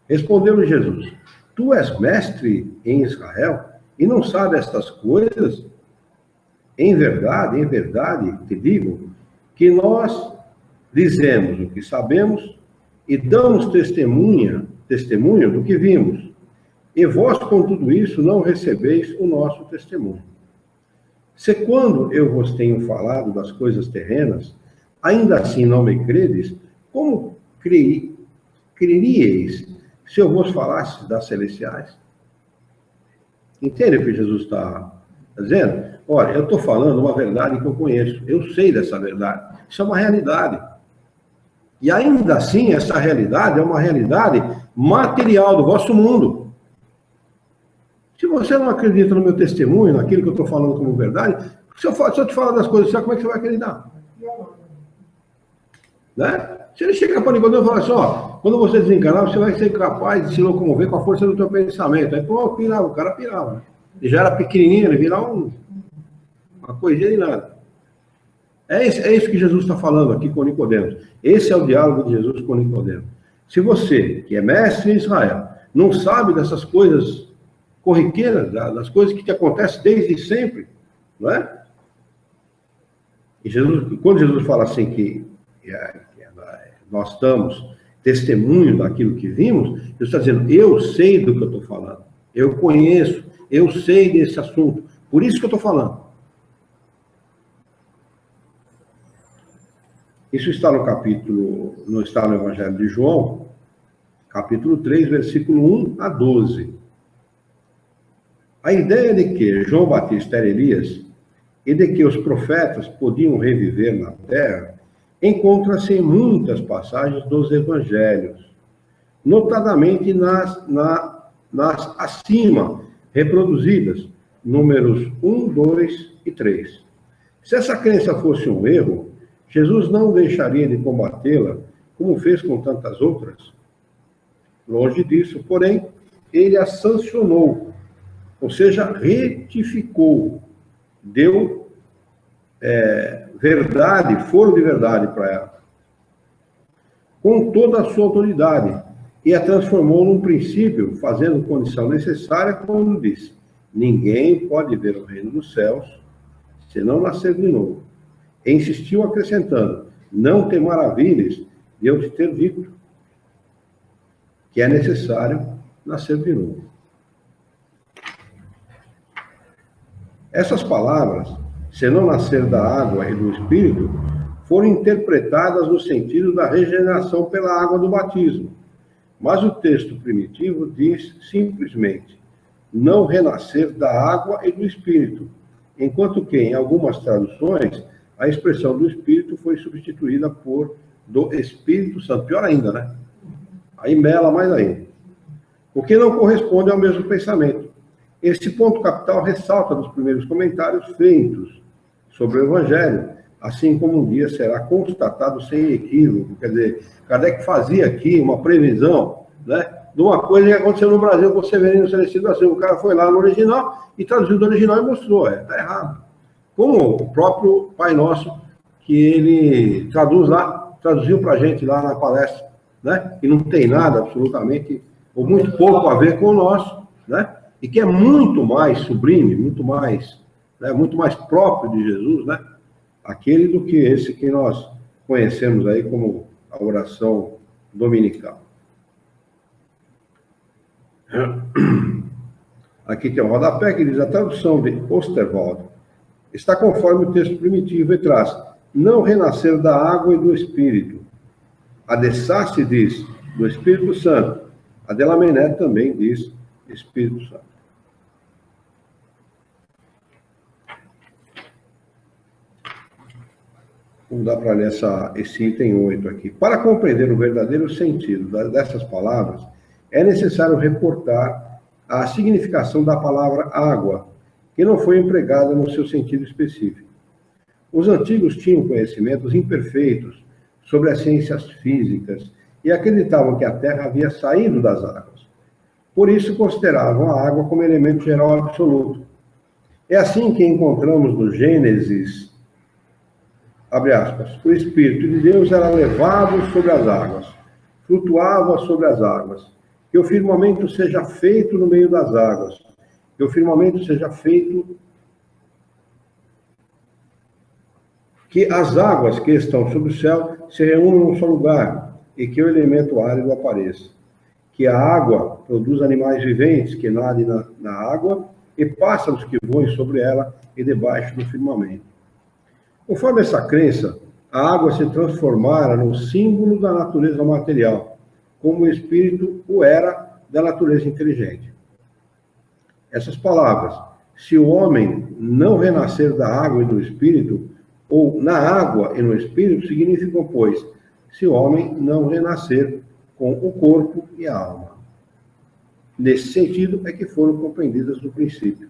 Respondeu-lhe Jesus, tu és mestre em Israel e não sabes estas coisas? Em verdade, te digo, que nós dizemos o que sabemos e damos testemunho do que vimos. E vós, com tudo isso, não recebeis o nosso testemunho. Se quando eu vos tenho falado das coisas terrenas, ainda assim não me credes, como creríeis se eu vos falasse das celestiais? Entende o que Jesus está dizendo? Olha, eu estou falando uma verdade que eu conheço, eu sei dessa verdade, isso é uma realidade. E ainda assim, essa realidade é uma realidade material do vosso mundo. Se você não acredita no meu testemunho, naquilo que eu estou falando como verdade, Se eu te falar das coisas do céu, como é que você vai acreditar? Né? Se ele chega para Nicodemo e fala assim, ó, quando você desencarnar, você vai ser capaz de se locomover com a força do teu pensamento. Aí, pô, pirava, o cara pirava. Né? Ele já era pequenininho, ele virava uma coisinha de nada. É isso que Jesus está falando aqui com Nicodemo. Esse é o diálogo de Jesus com Nicodemo. Se você, que é mestre em Israel, não sabe dessas coisas corriqueiras, das coisas que te acontecem desde sempre, não é? E quando Jesus fala assim que nós estamos testemunho daquilo que vimos, ele está dizendo, eu sei do que eu estou falando, eu conheço, eu sei desse assunto, por isso que eu estou falando. Isso está no capítulo, não está no Evangelho de João, capítulo 3, versículo 1 a 12. A ideia de que João Batista era Elias e de que os profetas podiam reviver na terra encontra-se em muitas passagens dos evangelhos, notadamente nas acima reproduzidas, números 1, 2 e 3. Se essa crença fosse um erro, Jesus não deixaria de combatê-la, como fez com tantas outras. Longe disso, porém, ele a sancionou, ou seja, retificou, deu verdade, foro de verdade para ela, com toda a sua autoridade, e a transformou num princípio, fazendo condição necessária, quando disse, ninguém pode ver o reino dos céus, se não nascer de novo. E insistiu acrescentando, não te maravilhes de eu te ter dito que é necessário nascer de novo. Essas palavras, se não nascer da água e do Espírito, foram interpretadas no sentido da regeneração pela água do batismo. Mas o texto primitivo diz simplesmente, não renascer da água e do Espírito, enquanto que, em algumas traduções, a expressão do Espírito foi substituída por do Espírito Santo. Pior ainda, né? Aí mela mais ainda. O que não corresponde ao mesmo pensamento. Esse ponto capital ressalta nos primeiros comentários feitos sobre o Evangelho, assim como um dia será constatado sem equívoco. Quer dizer, Kardec fazia aqui uma previsão, né, de uma coisa que aconteceu no Brasil com o Severino Celestino da Silva. O cara foi lá no original e traduziu do original e mostrou. Está errado. Como o próprio Pai Nosso, que ele traduziu para a gente lá na palestra, né? E não tem nada absolutamente, ou muito pouco a ver com o nosso, né? E que é muito mais sublime, muito mais próprio de Jesus, né? Aquele do que esse que nós conhecemos aí como a oração dominical. Aqui tem um rodapé que diz, a tradução de Osterwald está conforme o texto primitivo e traz, não renascer da água e do Espírito. A de Sassi diz, do Espírito Santo. A de Lamennais também diz, Espírito Santo. Vamos dar para ler esse item 8 aqui. Para compreender o verdadeiro sentido dessas palavras, é necessário reportar a significação da palavra água, que não foi empregada no seu sentido específico. Os antigos tinham conhecimentos imperfeitos sobre as ciências físicas e acreditavam que a Terra havia saído das águas. Por isso, consideravam a água como elemento geral absoluto. É assim que encontramos no Gênesis, abre aspas, o Espírito de Deus era levado sobre as águas, flutuava sobre as águas, que o firmamento seja feito no meio das águas, que o firmamento seja feito, que as águas que estão sobre o céu se reúnam num só lugar e que o elemento árido apareça, que a água produza animais viventes que nadem na água e pássaros que voem sobre ela e debaixo do firmamento. Conforme essa crença, a água se transformara no símbolo da natureza material, como o Espírito o era da natureza inteligente. Essas palavras, se o homem não renascer da água e do Espírito, ou na água e no Espírito, significam, pois, se o homem não renascer com o corpo e a alma. Nesse sentido é que foram compreendidas no princípio.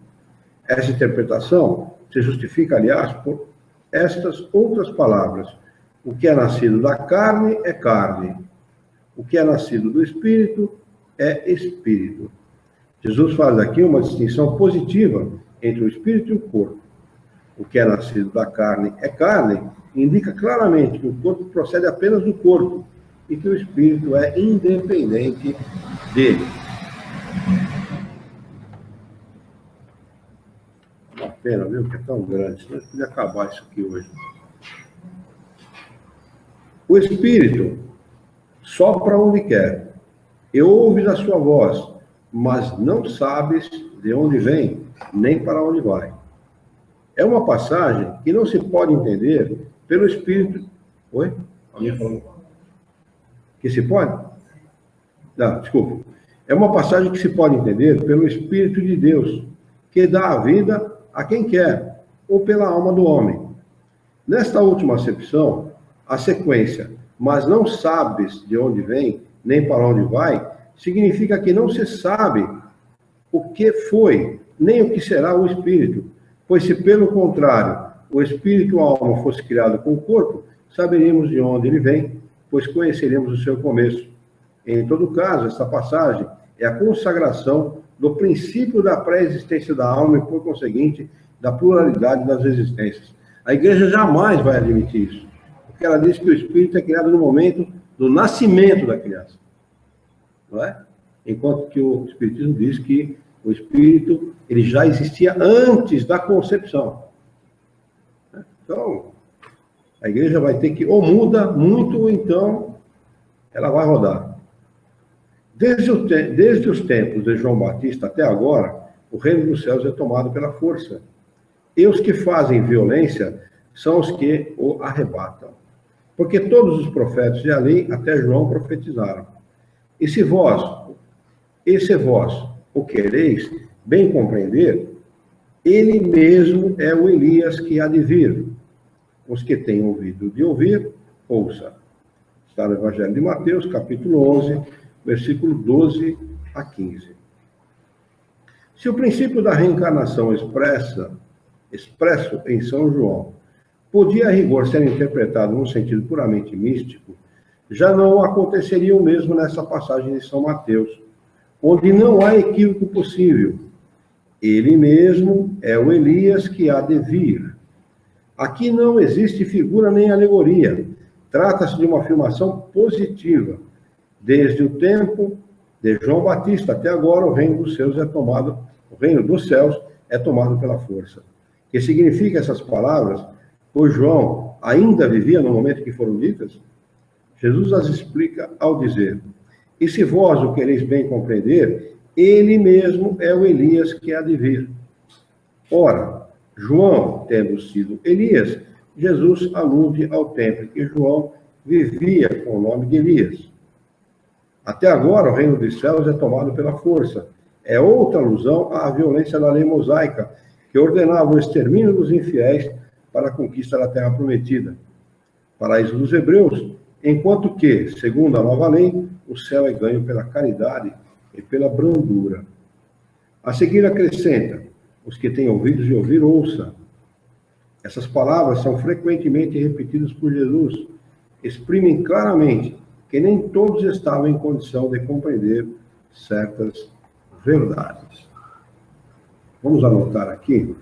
Essa interpretação se justifica, aliás, por estas outras palavras: o que é nascido da carne é carne, o que é nascido do Espírito é Espírito. Jesus faz aqui uma distinção positiva entre o Espírito e o corpo. O que é nascido da carne é carne, indica claramente que o corpo procede apenas do corpo e que o Espírito é independente dele. Uma pena, viu, que é tão grande, senão eu podia acabar isso aqui hoje. O Espírito sopra onde quer, e ouves a sua voz, mas não sabes de onde vem, nem para onde vai. É uma passagem que não se pode entender pelo Espírito. Oi? Alguém falou? Que se pode? Não, desculpa. É uma passagem que se pode entender pelo Espírito de Deus, que dá a vida a quem quer, ou pela alma do homem. Nesta última acepção, a sequência, mas não sabes de onde vem, nem para onde vai, significa que não se sabe o que foi, nem o que será o Espírito. Pois se, pelo contrário, o Espírito ou a alma fosse criado com o corpo, saberíamos de onde ele vem, pois conheceremos o seu começo. Em todo caso, esta passagem é a consagração do princípio da pré-existência da alma e, por conseguinte, da pluralidade das existências. A igreja jamais vai admitir isso, porque ela diz que o Espírito é criado no momento do nascimento da criança, não é? Enquanto que o Espiritismo diz que o Espírito ele já existia antes da concepção. Então, a igreja vai ter que, ou muda muito, ou então ela vai rodar. Desde os tempos de João Batista até agora, o reino dos céus é tomado pela força. E os que fazem violência são os que o arrebatam. Porque todos os profetas de ali, até João, profetizaram. E se vós o quereis bem compreender, ele mesmo é o Elias que há de vir. Os que têm ouvido de ouvir, ouça. Está no Evangelho de Mateus, capítulo 11, versículo 12 a 15. Se o princípio da reencarnação expresso em São João podia, a rigor, ser interpretado num sentido puramente místico, já não aconteceria o mesmo nessa passagem de São Mateus, onde não há equívoco possível. Ele mesmo é o Elias que há de vir. Aqui não existe figura nem alegoria. Trata-se de uma afirmação positiva. Desde o tempo de João Batista até agora, o reino dos céus é tomado pela força. O que significa essas palavras? Pois João ainda vivia no momento que foram ditas? Jesus as explica ao dizer: e se vós o quereis bem compreender, ele mesmo é o Elias que há de vir. Ora, João, tendo sido Elias, Jesus alude ao tempo em que João vivia com o nome de Elias. Até agora, o reino dos céus é tomado pela força. É outra alusão à violência da lei mosaica, que ordenava o extermínio dos infiéis para a conquista da terra prometida. Paraíso dos hebreus, enquanto que, segundo a nova lei, o céu é ganho pela caridade e pela brandura. A seguir acrescenta: os que têm ouvidos de ouvir, ouça. Essas palavras são frequentemente repetidas por Jesus, exprimem claramente que nem todos estavam em condição de compreender certas verdades. Vamos anotar aqui,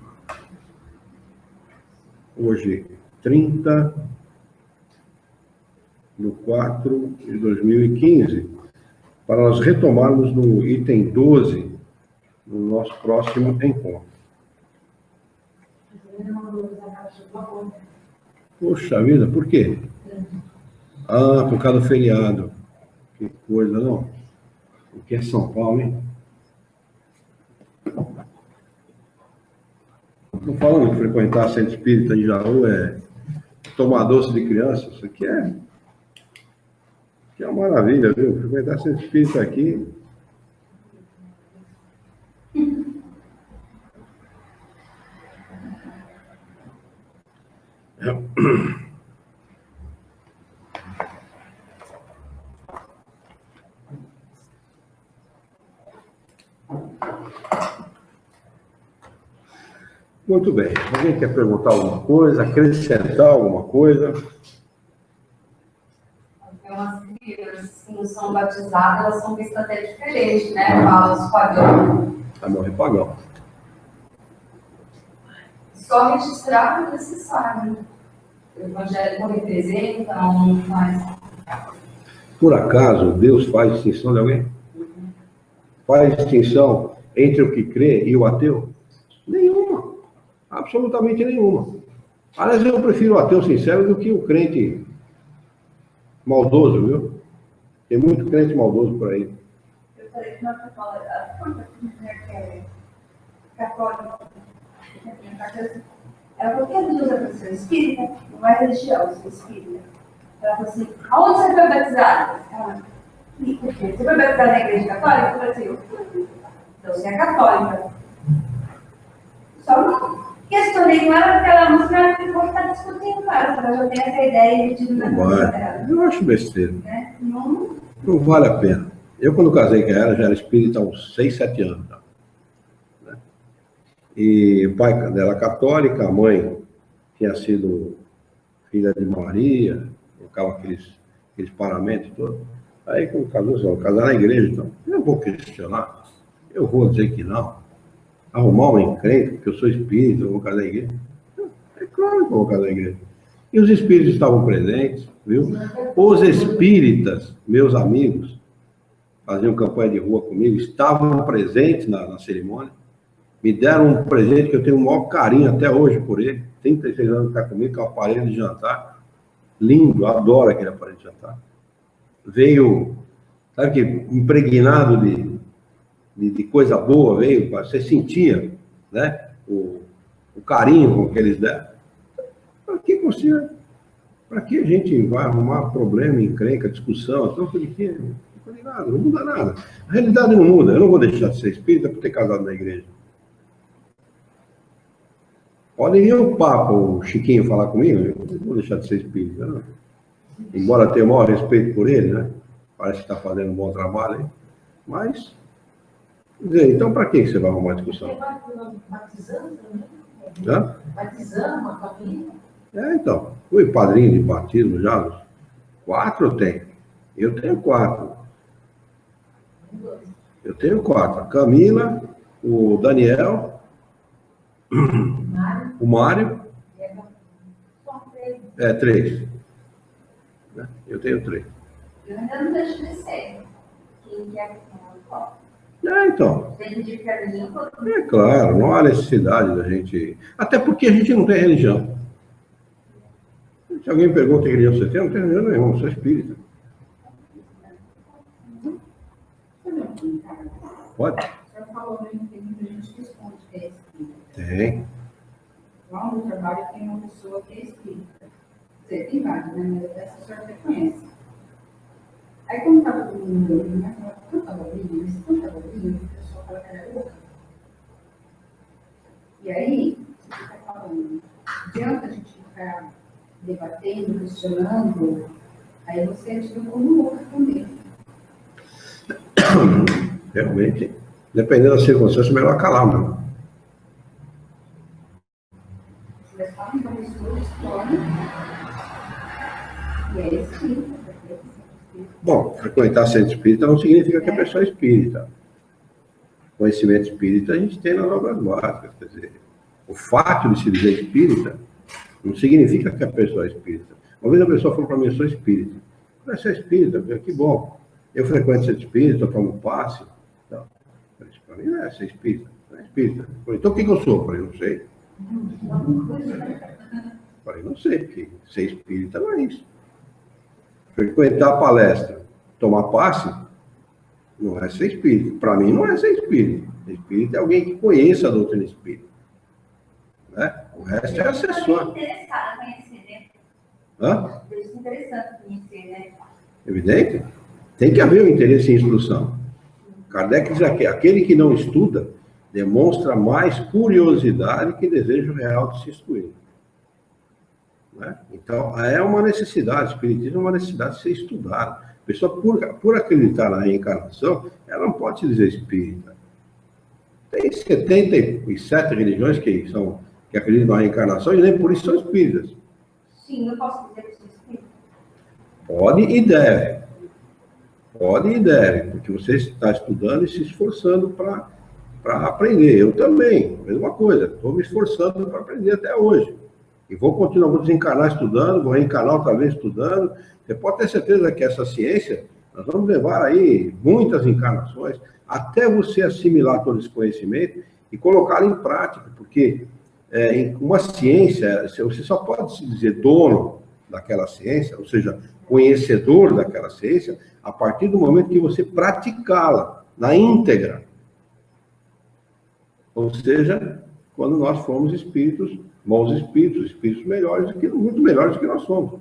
hoje, 30/4/2015, para nós retomarmos no item 12, no nosso próximo encontro. Poxa vida, por quê? Ah, por causa do feriado. Que coisa, não? O que é São Paulo, hein? Estou falando que frequentar centro espírita em Jaú é tomar doce de criança. Isso aqui é uma maravilha, viu? Frequentar centro espírita aqui. Muito bem. Alguém quer perguntar alguma coisa, acrescentar alguma coisa? Tem umas crianças que não são batizadas, elas são vistas até diferente, né? Fala os pagãos. Vai morrer pagão. Só registrar é necessário. O evangelho não representa, não faz. Por acaso, Deus faz distinção de alguém? Faz distinção entre o que crê e o ateu? Nenhuma. Absolutamente nenhuma. Aliás, eu prefiro o ateu sincero do que o crente maldoso, viu? Tem muito crente maldoso por aí. Eu falei que nós falamos, quando a mulher que é católica, ela falou que é Deus, a pessoa espírita, não é religiosa, espírita. Ela falou assim, aonde você foi batizada? Ela, por quê? Você foi batizada na igreja católica? Eu falei assim, então você é católica. Só não questionei com ela, porque ela não sabe estar discutindo com ela, ela já tem essa ideia de na cabeça dela. Eu acho besteira. Né? Não vale a pena. Eu, quando casei com ela, já era espírita há uns 6, 7 anos. Né? E o pai dela católica, a mãe tinha sido filha de Maria, colocava aqueles paramentos todos. Aí, quando casou, vão casar na igreja, então, eu vou questionar. Eu vou dizer que não. Arrumar uma encrenca, porque eu sou espírita, eu vou casar na igreja. É claro que eu vou casar na igreja. E os espíritos estavam presentes, viu? Os espíritas, meus amigos, faziam campanha de rua comigo, estavam presentes na cerimônia, me deram um presente que eu tenho o maior carinho até hoje por ele. 36 anos que está comigo, que é um aparelho de jantar. Lindo, adoro aquele aparelho de jantar. Veio, sabe que, impregnado de coisa boa, veio, você sentia, né, o carinho com que eles deram. Para que a gente vai arrumar problema, encrenca, discussão, troca de quê? Não falei nada, não muda nada. A realidade não muda. Eu não vou deixar de ser espírita por ter casado na igreja. Pode vir o Papa, o Chiquinho, falar comigo, eu não vou deixar de ser espírita, não. Embora tenha o maior respeito por ele, né? Parece que está fazendo um bom trabalho aí. Mas, quer dizer, então para que você vai arrumar discussão? Batizando também? Hã? Batizando uma família? Então, fui padrinho de batismo já, 4 eu tenho. Eu tenho 4. Eu tenho 4. A Camila, o Daniel, o Mário. 3. Eu tenho 3. Eu ainda não deixo de ser. Quem quer Então. tem de caminho. É claro, não há necessidade da gente... Até porque a gente não tem religião. Se alguém pergunta que religião você tem, eu não tenho religião nenhuma, eu sou espírita. Pode? O senhor falou mesmo que tem muita gente que esconde que é espírita. Tem. Lá no trabalho tem uma pessoa que é espírita. Você tem vários, né? Mas essa senhora você conhece. Aí quando estava todo mundo ouvindo, ela falava tanta bobinha, mas tanta bobinha, que o pessoal fala que ela é louca. E aí, você fica falando, adianta a gente ficar debatendo, questionando, aí você é tido como louca também. Realmente, dependendo da circunstância, é melhor calar, mano. Você fala uma pessoa, história, e é espírita. Bom, frequentar centro espírita não significa que a pessoa é espírita. Conhecimento espírita a gente tem nas obras básicas. Quer dizer, o fato de se dizer espírita não significa que a pessoa é espírita. Uma vez a pessoa falou para mim, eu sou espírita. Eu sou espírita, que bom. Eu frequento centro espírita, eu tomo passe. Então, para mim não é ser espírita, não é espírita. Então o que eu sou? Eu falei, não sei. Falei, não sei, porque ser espírita não é isso. Frequentar a palestra, tomar passe, não é ser espírita. Para mim, não é ser espírita. Ser espírita é alguém que conheça a doutrina espírita. Né? O resto é assessor. Interessado em conhecer, né? Hã? Deve ser interessante conhecer, né? Evidente. Tem que haver um interesse em instrução. Kardec diz que aquele que não estuda demonstra mais curiosidade que desejo real de se instruir. Né? Então, é uma necessidade, o espiritismo é uma necessidade de ser estudado. A pessoa, por acreditar na reencarnação, ela não pode se dizer espírita. Tem 77 religiões que são que acreditam na reencarnação e nem por isso são espíritas. Sim, eu posso dizer que sou espírita. Pode e deve. Pode e deve, porque você está estudando e se esforçando para aprender. Eu também, mesma coisa. Estou me esforçando para aprender até hoje. E vou continuar, vou desencarnar estudando, vou reencarnar outra vez estudando. Você pode ter certeza que essa ciência, nós vamos levar aí muitas encarnações, até você assimilar todo esse conhecimento e colocar em prática, porque em uma ciência, você só pode se dizer dono daquela ciência, ou seja, conhecedor daquela ciência, a partir do momento que você praticá-la na íntegra. Ou seja, quando nós formos espíritos, bons espíritos, espíritos melhores, muito melhores do que nós somos.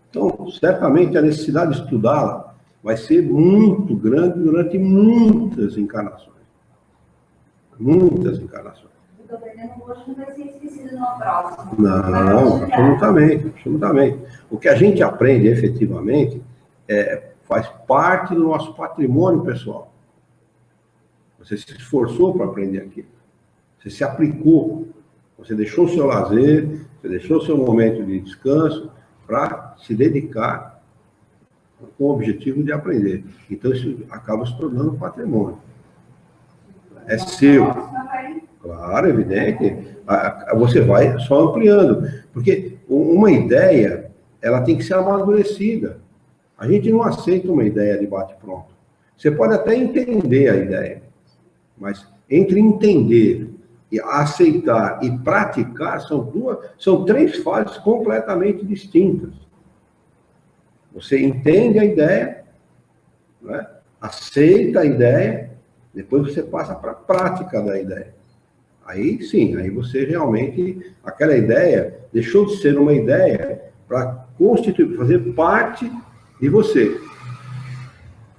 Então, certamente a necessidade de estudá-la vai ser muito grande durante muitas encarnações. Muitas encarnações. Estou perdendo hoje, não vai ser esquecido no próximo. Não, absolutamente, absolutamente. O que a gente aprende efetivamente faz parte do nosso patrimônio pessoal. Você se esforçou para aprender aquilo. Você se aplicou. Você deixou o seu lazer, você deixou o seu momento de descanso para se dedicar com o objetivo de aprender. Então, isso acaba se tornando patrimônio. É seu. Claro, evidente. Você vai só ampliando. Porque uma ideia, ela tem que ser amadurecida. A gente não aceita uma ideia de bate-pronto. Você pode até entender a ideia, mas entre entender e aceitar e praticar são três fases completamente distintas. Você entende a ideia, né? Aceita a ideia, depois você passa para a prática da ideia. Aí sim, aí você realmente, aquela ideia deixou de ser uma ideia para constituir, fazer parte de você.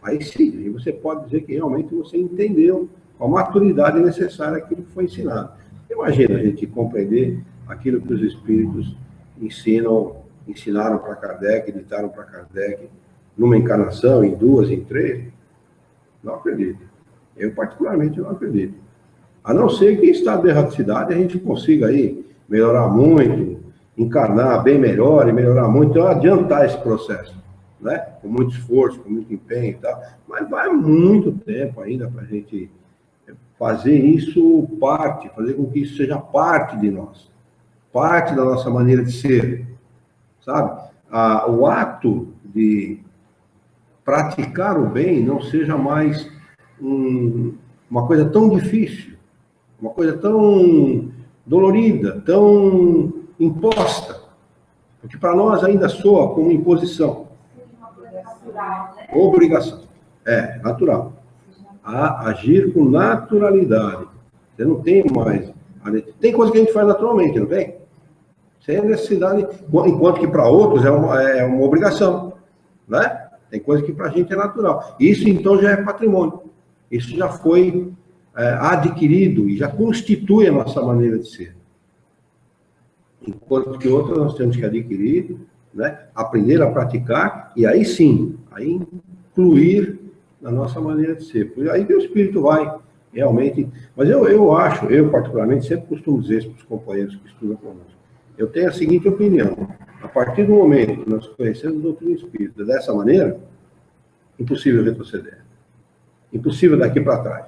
Aí sim, aí você pode dizer que realmente você entendeu a maturidade necessária aquilo que foi ensinado. Imagina a gente compreender aquilo que os espíritos ensinaram para Kardec, ditaram para Kardec, numa encarnação, em duas, em três. Não acredito. Eu particularmente não acredito. A não ser que em estado de erraticidade a gente consiga aí melhorar muito, encarnar bem melhor e melhorar muito, então adiantar esse processo, né? Com muito esforço, com muito empenho e tal. Mas vai muito tempo ainda para a gente fazer isso parte, fazer com que isso seja parte de nós, parte da nossa maneira de ser, sabe? O ato de praticar o bem não seja mais uma coisa tão difícil, uma coisa tão dolorida, tão imposta, porque para nós ainda soa como imposição. Natural, né? Obrigação. Natural. Agir com naturalidade. Você não tem mais... Tem coisa que a gente faz naturalmente, não tem? Sem necessidade, enquanto que para outros é uma obrigação, né? Tem coisa que para a gente é natural. Isso, então, já é patrimônio. Isso já foi adquirido e já constitui a nossa maneira de ser. Enquanto que outras nós temos que adquirir, né? Aprender a praticar e aí sim, aí incluir na nossa maneira de ser. Por aí que o espírito vai realmente... Mas eu particularmente, sempre costumo dizer isso para os companheiros que estudam conosco. Eu tenho a seguinte opinião. A partir do momento que nós conhecemos a doutrina espírita dessa maneira, impossível retroceder. Impossível daqui para trás.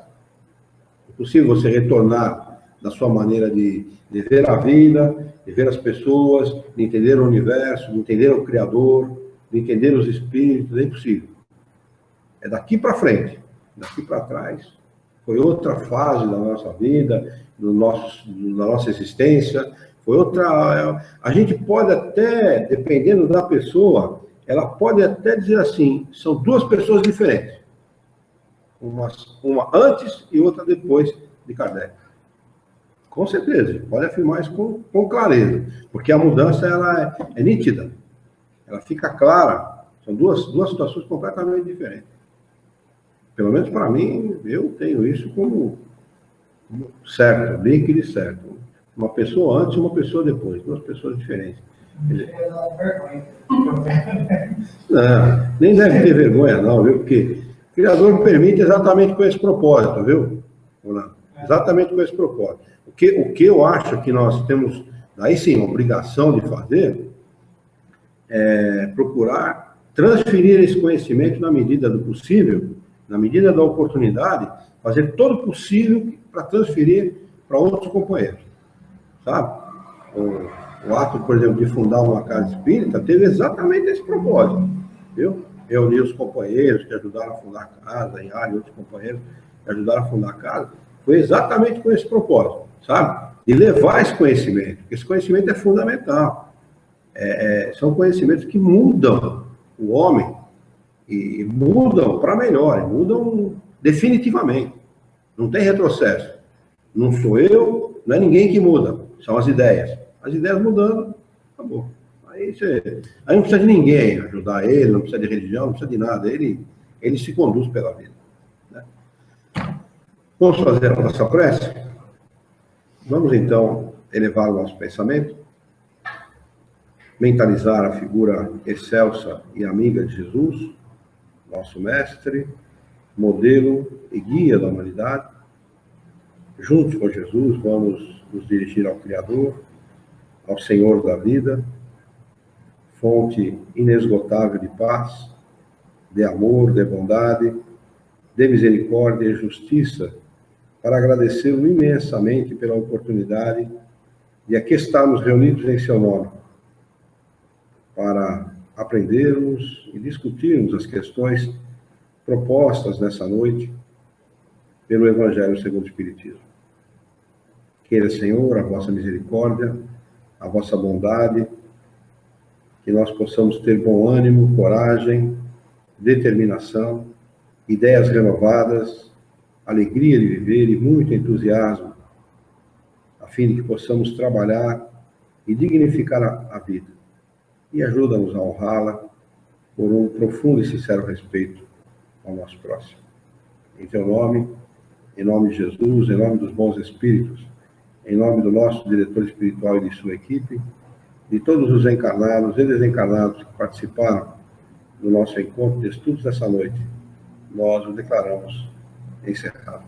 Impossível você retornar da sua maneira de ver a vida, de ver as pessoas, de entender o universo, de entender o Criador, de entender os espíritos. É impossível. É daqui para frente. Daqui para trás foi outra fase da nossa vida, da nossa existência. Foi outra... A gente pode até, dependendo da pessoa, ela pode até dizer assim, são duas pessoas diferentes. Uma antes e outra depois de Kardec. Com certeza, pode afirmar isso com clareza, porque a mudança ela é nítida, ela fica clara, são duas situações completamente diferentes. Pelo menos para mim, eu tenho isso como certo, bem que certo. Uma pessoa antes e uma pessoa depois, duas pessoas diferentes. Não, nem deve ter vergonha não, viu? Porque o Criador me permite exatamente com esse propósito, viu? Exatamente com esse propósito. O que eu acho que nós temos, daí sim, obrigação de fazer, é procurar transferir esse conhecimento na medida do possível, na medida da oportunidade, fazer todo o possível para transferir para outros companheiros, sabe? O ato, por exemplo, de fundar uma casa espírita teve exatamente esse propósito, viu? Reunir os companheiros que ajudaram a fundar a casa, em área, outros companheiros que ajudaram a fundar a casa, foi exatamente com esse propósito, sabe? De levar esse conhecimento, porque esse conhecimento é fundamental. São conhecimentos que mudam o homem, e mudam para melhor, mudam definitivamente. Não tem retrocesso. Não sou eu, não é ninguém que muda, são as ideias. As ideias mudando, acabou. Aí não precisa de ninguém ajudar ele, não precisa de religião, não precisa de nada. Ele se conduz pela vida. Né? Vamos fazer a nossa prece? Vamos, então, elevar o nosso pensamento, mentalizar a figura excelsa e amiga de Jesus, nosso mestre, modelo e guia da humanidade. Juntos com Jesus, vamos nos dirigir ao Criador, ao Senhor da vida, fonte inesgotável de paz, de amor, de bondade, de misericórdia e justiça, para agradecê-lo imensamente pela oportunidade de aqui estarmos reunidos em seu nome, para aprendermos e discutirmos as questões propostas nessa noite pelo Evangelho segundo o Espiritismo. Queira, Senhor, a vossa misericórdia, a vossa bondade, que nós possamos ter bom ânimo, coragem, determinação, ideias renovadas, alegria de viver e muito entusiasmo, a fim de que possamos trabalhar e dignificar a vida. E ajuda-nos a honrá-la por um profundo e sincero respeito ao nosso próximo. Em teu nome, em nome de Jesus, em nome dos bons espíritos, em nome do nosso diretor espiritual e de sua equipe, de todos os encarnados e desencarnados que participaram do nosso encontro de estudos dessa noite, nós o declaramos encerrado.